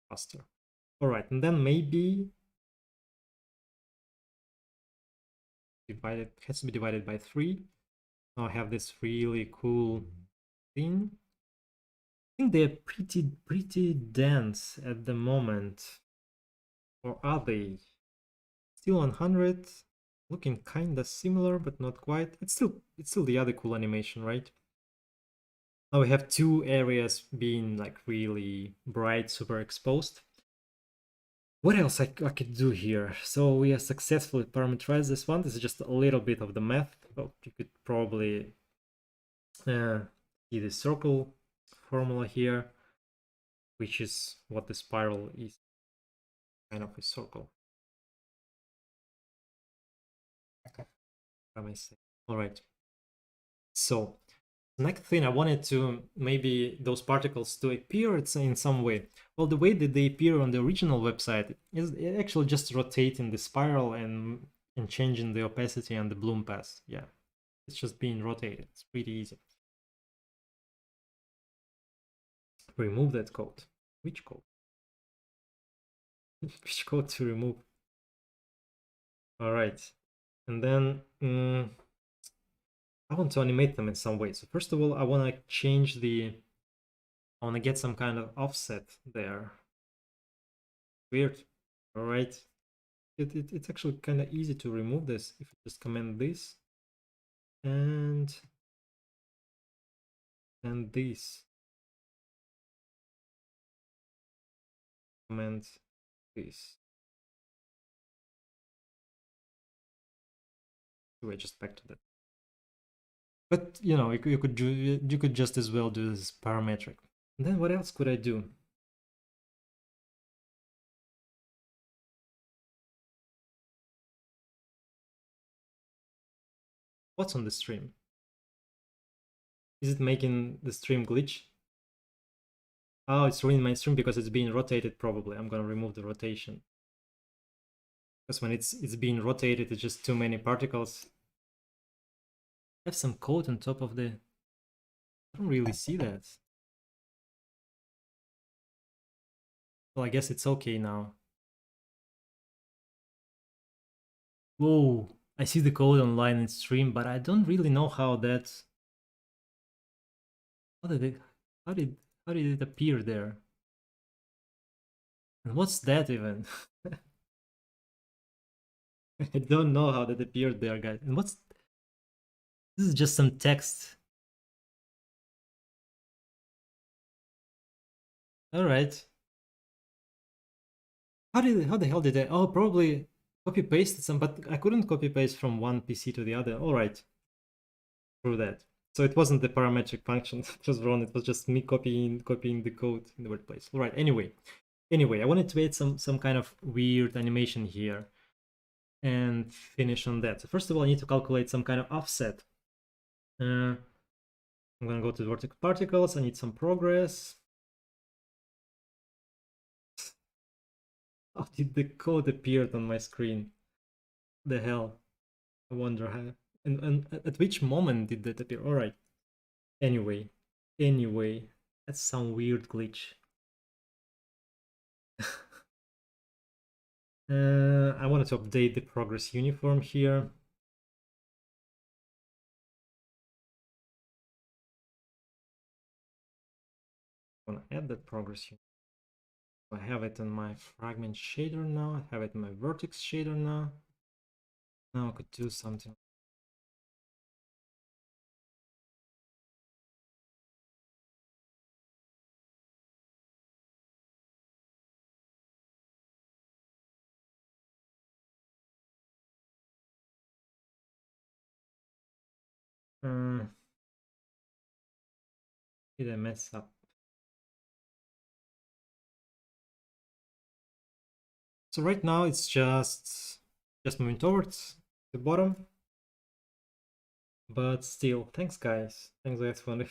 Faster. Alright, and then maybe divided, has to be divided by 3. Now I have this really cool thing. I think they're pretty dense at the moment. Or are they? Still 100, looking kinda similar, but not quite. It's still the other cool animation, right? Now we have 2 areas being like really bright, super exposed. What else I could do here? So we have successfully parameterized this one. This is just a little bit of the math. Well, you could probably see the circle formula here, which is what the spiral is, kind of a circle. All right. So next thing, I wanted to maybe those particles to appear in some way. Well, the way that they appear on the original website is actually just rotating the spiral and changing the opacity and the bloom path. Yeah, it's just being rotated. It's pretty easy. Remove that code. Which code? Which code to remove? All right. And then I want to animate them in some way. So first of all, I want to change the... I want to get some kind of offset there. Weird. All right. It's actually kind of easy to remove this if you just comment this and this. Comment this. Wait, just back to that. But you know, you could just as well do this parametric. And then what else could I do? What's on the stream? Is it making the stream glitch? Oh, it's ruining my stream because it's being rotated probably. I'm gonna remove the rotation. Because when it's being rotated, it's just too many particles. I have some code on top of the... I don't really see that. Well, I guess it's okay now. Whoa, I see the code online in stream, but I don't really know how that... How did it appear there? And what's that even? I don't know how that appeared there, guys. And what's... This is just some text. Alright. How the hell did I... Oh, probably copy pasted some, but I couldn't copy paste from one PC to the other. Alright. Through that. So it wasn't the parametric function that was wrong, it was just me copying the code in the workplace. Alright, anyway, I wanted to add some kind of weird animation here and finish on that. So first of all, I need to calculate some kind of offset. I'm gonna go to the vertical particles. I need some progress. How did the code appear on my screen? The hell? I wonder how. And at which moment did that appear? All right. Anyway, that's some weird glitch. I wanted to update the progress uniform here. I want to add that progress uniform. I have it in my fragment shader now. I have it in my vertex shader now. Now I could do something. Did I mess up? So right now it's just moving towards the bottom. But still, thanks guys. Thanks guys for I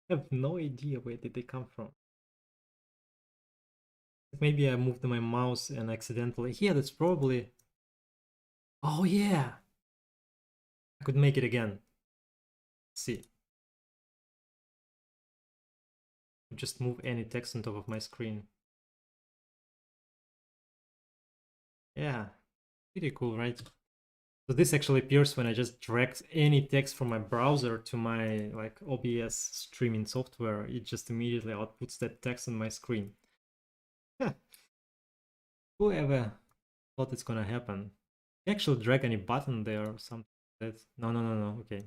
have no idea where did they come from. Maybe I moved my mouse and accidentally. Yeah, that's probably. Oh yeah, I could make it again. Let's see, just move any text on top of my screen. Yeah, pretty cool, right? So this actually appears when I just drag any text from my browser to my like OBS streaming software. It just immediately outputs that text on my screen. Yeah. Whoever thought it's gonna happen? Actually drag any button there or something. That's no. Okay,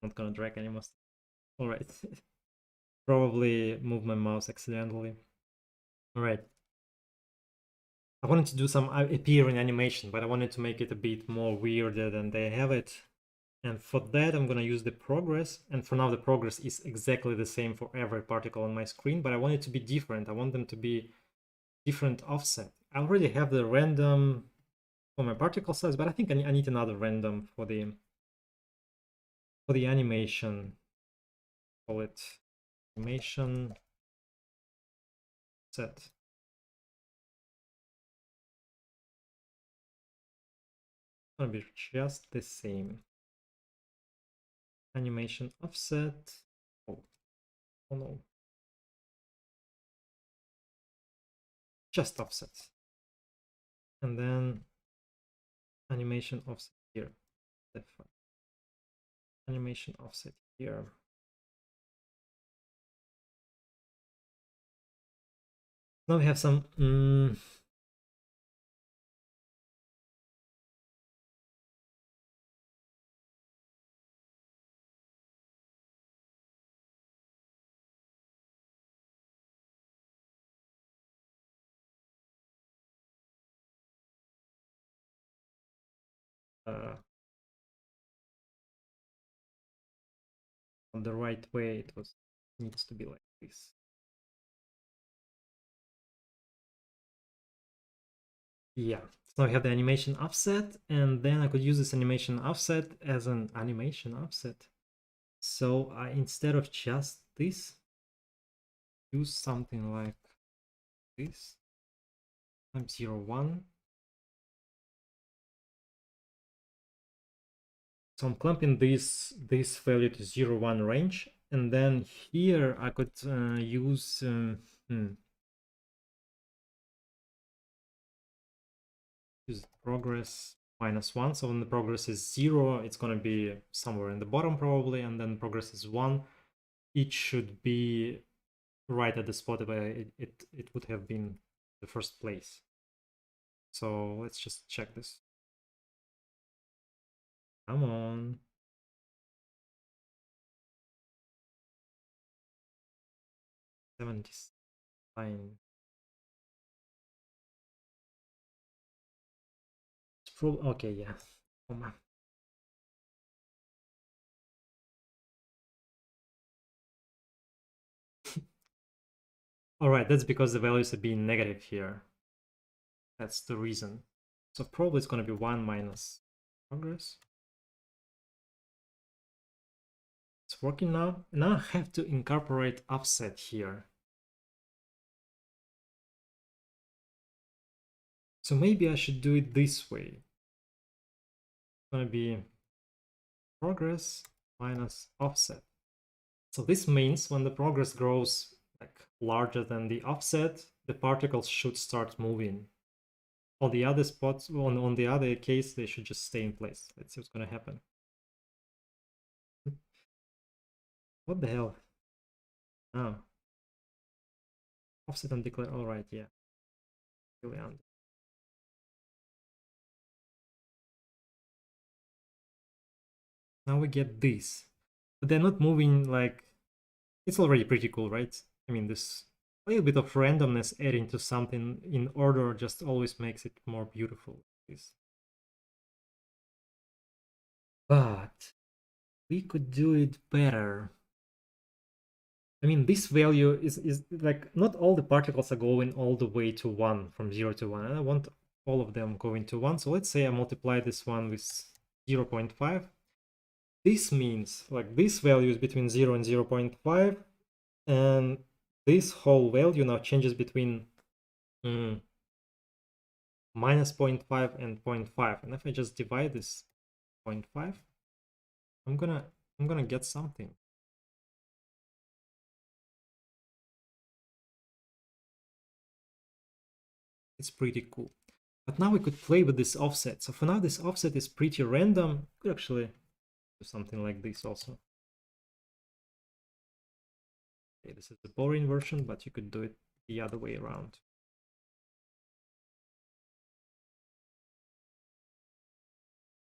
not gonna drag any more. All right. Probably move my mouse accidentally. All right. I wanted to do some appearing animation, but I wanted to make it a bit more weirder than they have it. And for that, I'm gonna use the progress. And for now, the progress is exactly the same for every particle on my screen, but I want it to be different. I want them to be different offset. I already have the random for my particle size, but I think I need another random for the animation. Call it animation set. Gonna be just the same. Animation offset. Oh no. Just offset. And then animation offset here. Animation offset here. Now we have some on the right way. It needs to be like this. Yeah, so I have the animation offset, and then I could use this animation offset as an animation offset. So I, instead of just this, use something like this times 0, 1. So I'm clamping this value to 0, 1 range, and then here I could use use progress -1. So when the progress is 0, it's going to be somewhere in the bottom probably, and then progress is 1. It should be right at the spot where it would have been the first place. So let's just check this. Come on. 79. Okay, yeah. Come on. All right, that's because the values are being negative here. That's the reason. So probably it's going to be 1 minus progress. It's working now. Now I have to incorporate offset here. So maybe I should do it this way. It's going to be progress minus offset. So this means when the progress grows like larger than the offset, the particles should start moving. On the other spots, on the other case, they should just stay in place. Let's see what's going to happen. What the hell? Oh. offset and declare. All right, yeah. Now we get this, but they're not moving like, it's already pretty cool, right? I mean, this little bit of randomness adding to something in order just always makes it more beautiful. But we could do it better. I mean, this value is like, not all the particles are going all the way to 1, from 0 to 1. And I want all of them going to 1. So let's say I multiply this one with 0.5. This means like this value is between 0 and 0.5. And this whole value now changes between minus 0.5 and 0.5. And if I just divide this 0.5, I'm gonna get something. It's pretty cool. But now we could play with this offset. So for now, this offset is pretty random. We could actually do something like this also. Okay, this is the boring version, but you could do it the other way around.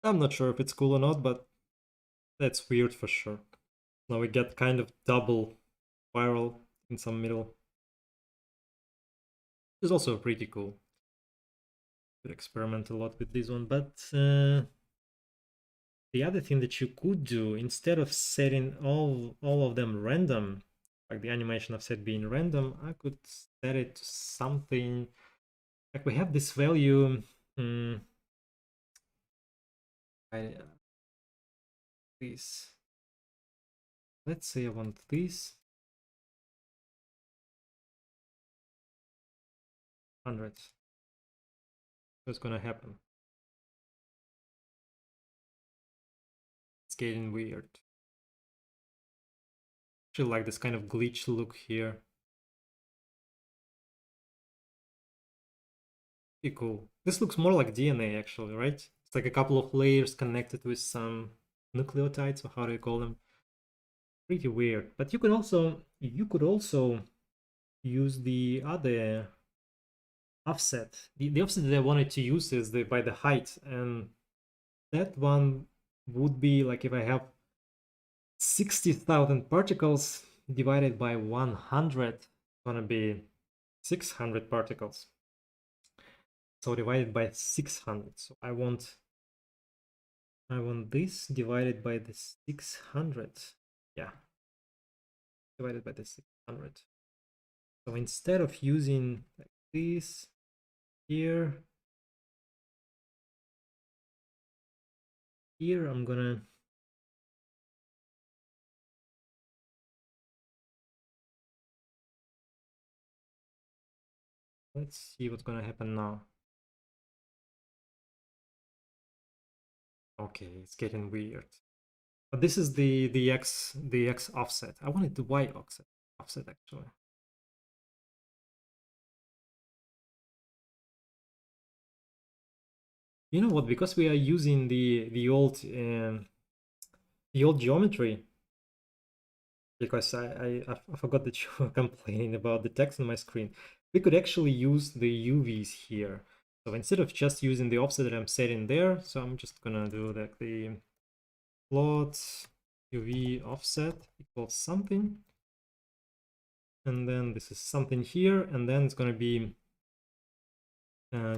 I'm not sure if it's cool or not, but that's weird for sure. Now we get kind of double spiral in some middle. It's also pretty cool. Could experiment a lot with this one, but the other thing that you could do, instead of setting all of them random, like the animation of set being random, I could set it to something like, we have this value. This. Let's say I want this 100. What's gonna happen? It's getting weird. Actually, like this kind of glitch look here. Pretty cool. This looks more like DNA actually, right? It's like a couple of layers connected with some nucleotides, or how do you call them? Pretty weird. But you could also use the other offset. The offset that I wanted to use is by the height, and that one would be like, if I have 60,000 particles divided by 100, gonna be 600 particles. So divided by 600. So I want this divided by the 600. Yeah, divided by the 600. So instead of using like this here, I'm gonna let's see what's gonna happen now. Okay, it's getting weird. But this is the x offset. I wanted the y offset actually. You know what? Because we are using the old geometry, because I forgot that you were complaining about the text on my screen. We could actually use the UVs here. So instead of just using the offset that I'm setting there, so I'm just gonna do like the plot UV offset equals something. And then this is something here, and then it's gonna be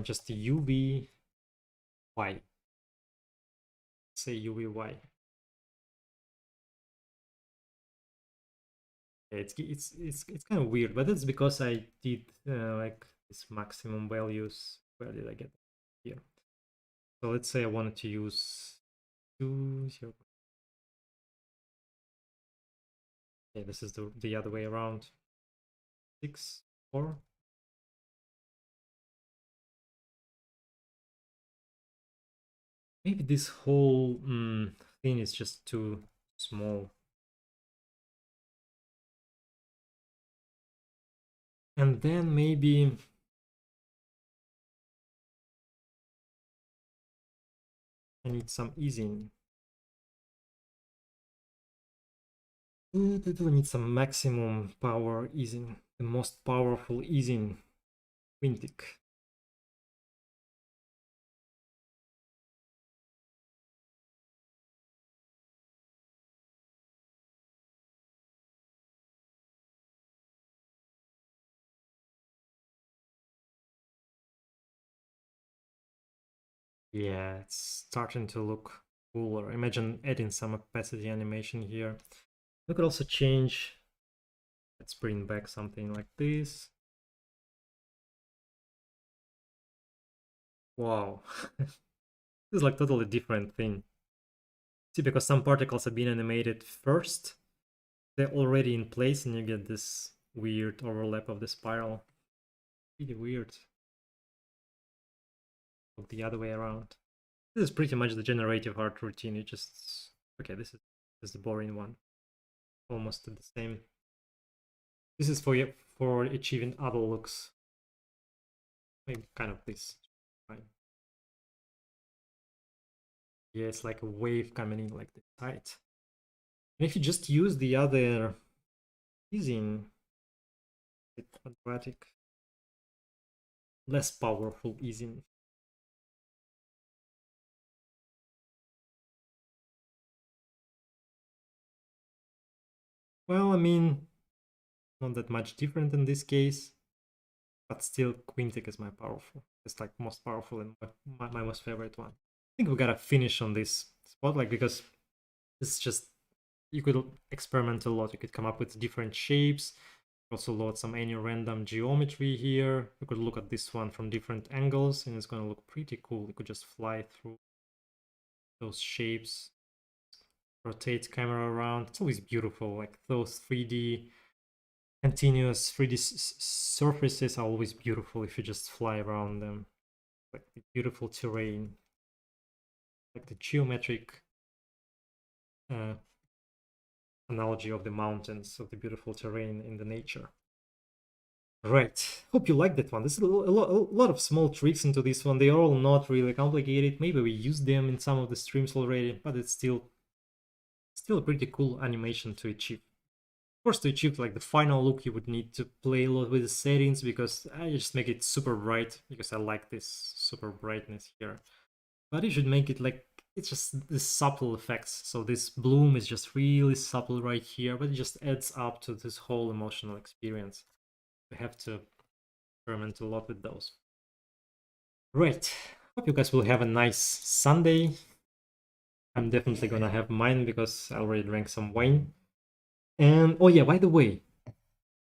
just the UV Y. Say UV Y. It's kind of weird, but that's because I did like this maximum values. Where did I get here? So let's say I wanted to use 2, 0. Okay, this is the other way around. 6, 4. Maybe this whole thing is just too small. And then maybe I need some easing. We need some maximum power easing, the most powerful easing, Quintic. Yeah, it's starting to look cooler. Imagine adding some opacity animation here. We could also change, let's bring back something like this. Wow, this is like totally different thing. See, because some particles have been animated first, they're already in place and you get this weird overlap of the spiral. Really weird. Look the other way around. This is pretty much the generative art routine. You just, okay, this is the boring one. Almost the same. This is for achieving other looks. Maybe kind of this. Right. Yeah, it's like a wave coming in like the tide. And if you just use the other easing, quadratic, less powerful easing. Well, I mean, not that much different in this case, but still Quintic is my powerful. It's like most powerful and my most favorite one. I think we gotta finish on this spot, like, because it's just, you could experiment a lot. You could come up with different shapes, also load some any random geometry here. You could look at this one from different angles and it's gonna look pretty cool. You could just fly through those shapes, rotate camera around. It's always beautiful, like those 3D continuous 3D surfaces are always beautiful if you just fly around them. Like the beautiful terrain, like the geometric uh, analogy of the mountains, of the beautiful terrain in the nature. Right, hope you like that one. There's a lot of small tricks into this one. They are all not really complicated. Maybe we used them in some of the streams already, but it's still a pretty cool animation to achieve. Of course, to achieve like the final look, you would need to play a lot with the settings, because I just make it super bright because I like this super brightness here. But you should make it like, it's just the subtle effects. So this bloom is just really subtle right here, but it just adds up to this whole emotional experience. We have to experiment a lot with those. Right. Hope you guys will have a nice Sunday. I'm definitely gonna have mine because I already drank some wine. And oh yeah, by the way,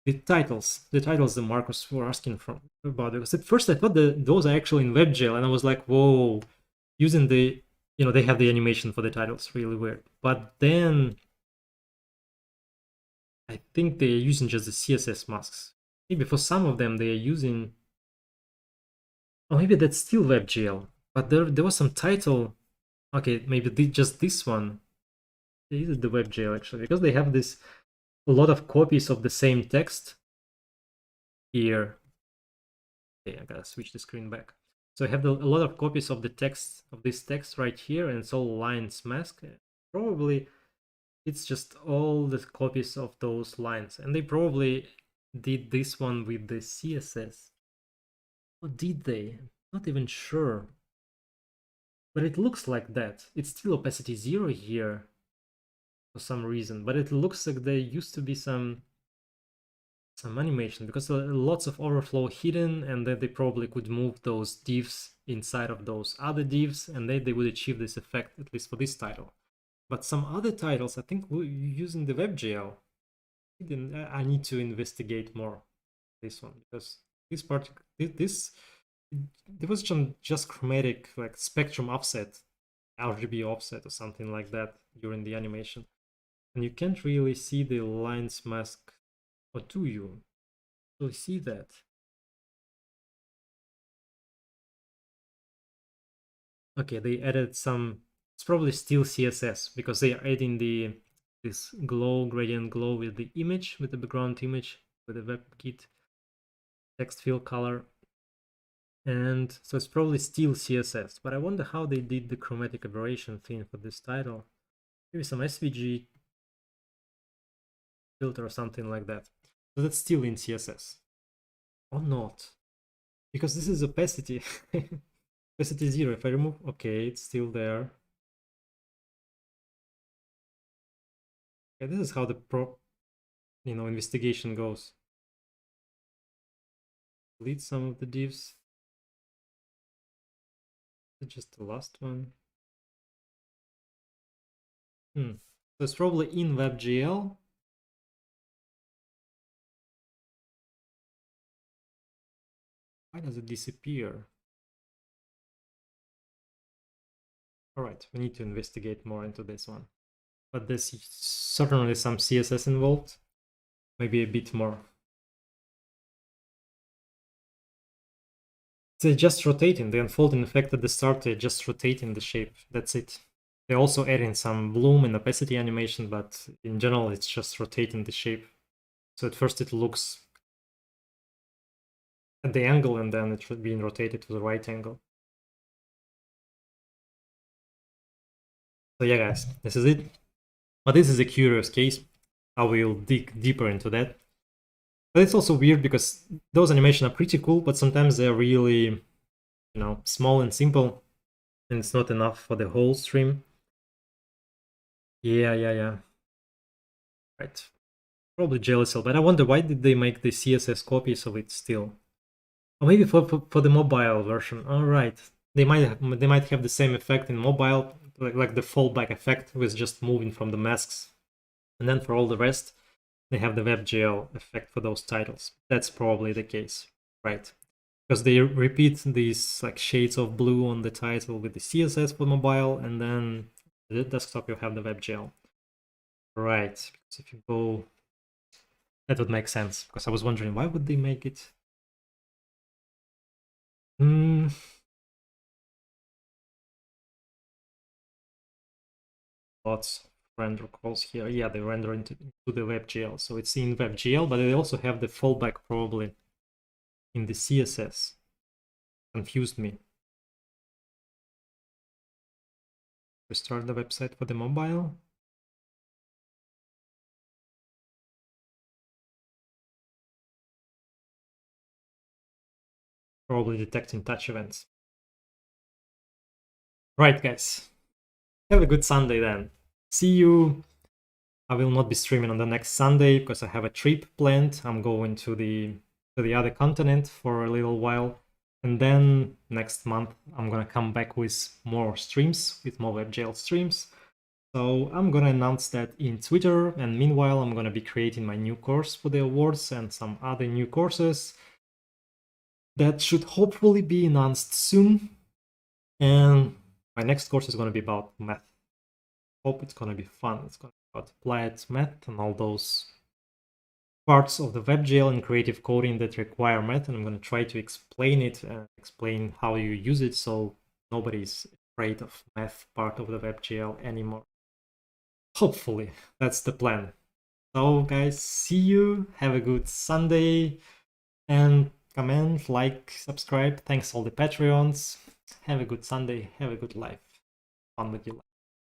the titles the Marcus were asking from about, because at first I thought that those are actually in WebGL, and I was like, whoa, using the, they have the animation for the titles, really weird. But then I think they're using just the CSS masks. Maybe for some of them they are using, oh, maybe that's still WebGL, but there was some title. Okay, maybe just this one. They use the WebGL actually, because they have this, a lot of copies of the same text here. Okay, I gotta switch the screen back. So I have a lot of copies of the text, of this text right here, and it's all lines mask. Probably it's just all the copies of those lines, and they probably did this one with the CSS. Or did they? Not even sure. But it looks like that. It's still opacity 0 here for some reason, but it looks like there used to be some animation, because lots of overflow hidden, and then they probably could move those divs inside of those other divs, and then they would achieve this effect, at least for this title. But some other titles, I think we're using the WebGL. I need to investigate more this one, because this part, this there was just chromatic, like spectrum offset, RGB offset or something like that during the animation, and you can't really see the lines mask, or do you? So see that. Okay, they added some, it's probably still CSS, because they are adding this glow, gradient glow with the image, with the background image, with the WebKit text fill color. And so it's probably still CSS, but I wonder how they did the chromatic aberration thing for this title. Maybe some SVG. filter or something like that. So that's still in CSS. Or not. Because this is opacity. Opacity 0. If I remove, okay, it's still there. Okay, this is how the investigation goes. Delete some of the divs. Just the last one. So it's probably in webgl. Why does it disappear? All right, we need to investigate more into this one. But there's certainly some CSS involved. Maybe a bit more. They're just rotating. The unfolding effect at the start, they're just rotating the shape. That's it. They're also adding some bloom and opacity animation, but in general, it's just rotating the shape. So at first it looks at the angle, and then it's being rotated to the right angle. So yeah, guys, this is it. But this is a curious case. I will dig deeper into that. But it's also weird because those animations are pretty cool, but sometimes they're really, small and simple, and it's not enough for the whole stream. Yeah. Right. Probably JLSL, but I wonder why did they make the CSS copies of it still? Or maybe for the mobile version. All right, they might have the same effect in mobile, like the fallback effect with just moving from the masks, and then for all the rest, they have the webgl effect for those titles. That's probably the case, right? Because they repeat these like shades of blue on the title with the CSS for mobile, and then the desktop you have the webgl. Right, because if you go, that would make sense, because I was wondering why would they make it. Lots of render calls here. Yeah, they render into the webgl, so it's in webgl, but they also have the fallback probably in the CSS. Confused me. Restart the website for the mobile. Probably detecting touch events. Right, guys. Have a good Sunday then. See you. I will not be streaming on the next Sunday because I have a trip planned. I'm going to the other continent for a little while. And then next month, I'm gonna come back with more streams, with more webgl streams. So I'm gonna announce that in Twitter, and meanwhile I'm gonna be creating my new course for the awards and some other new courses that should hopefully be announced soon. And my next course is gonna be about math. Hope it's gonna be fun. It's gonna be about applied math and all those parts of the WebGL and creative coding that require math, and I'm gonna try to explain it and explain how you use it so nobody's afraid of math part of the WebGL anymore. Hopefully, that's the plan. So guys, see you, have a good Sunday, and comment, like, subscribe. Thanks all the Patreons. Have a good Sunday, have a good life. Fun with your life.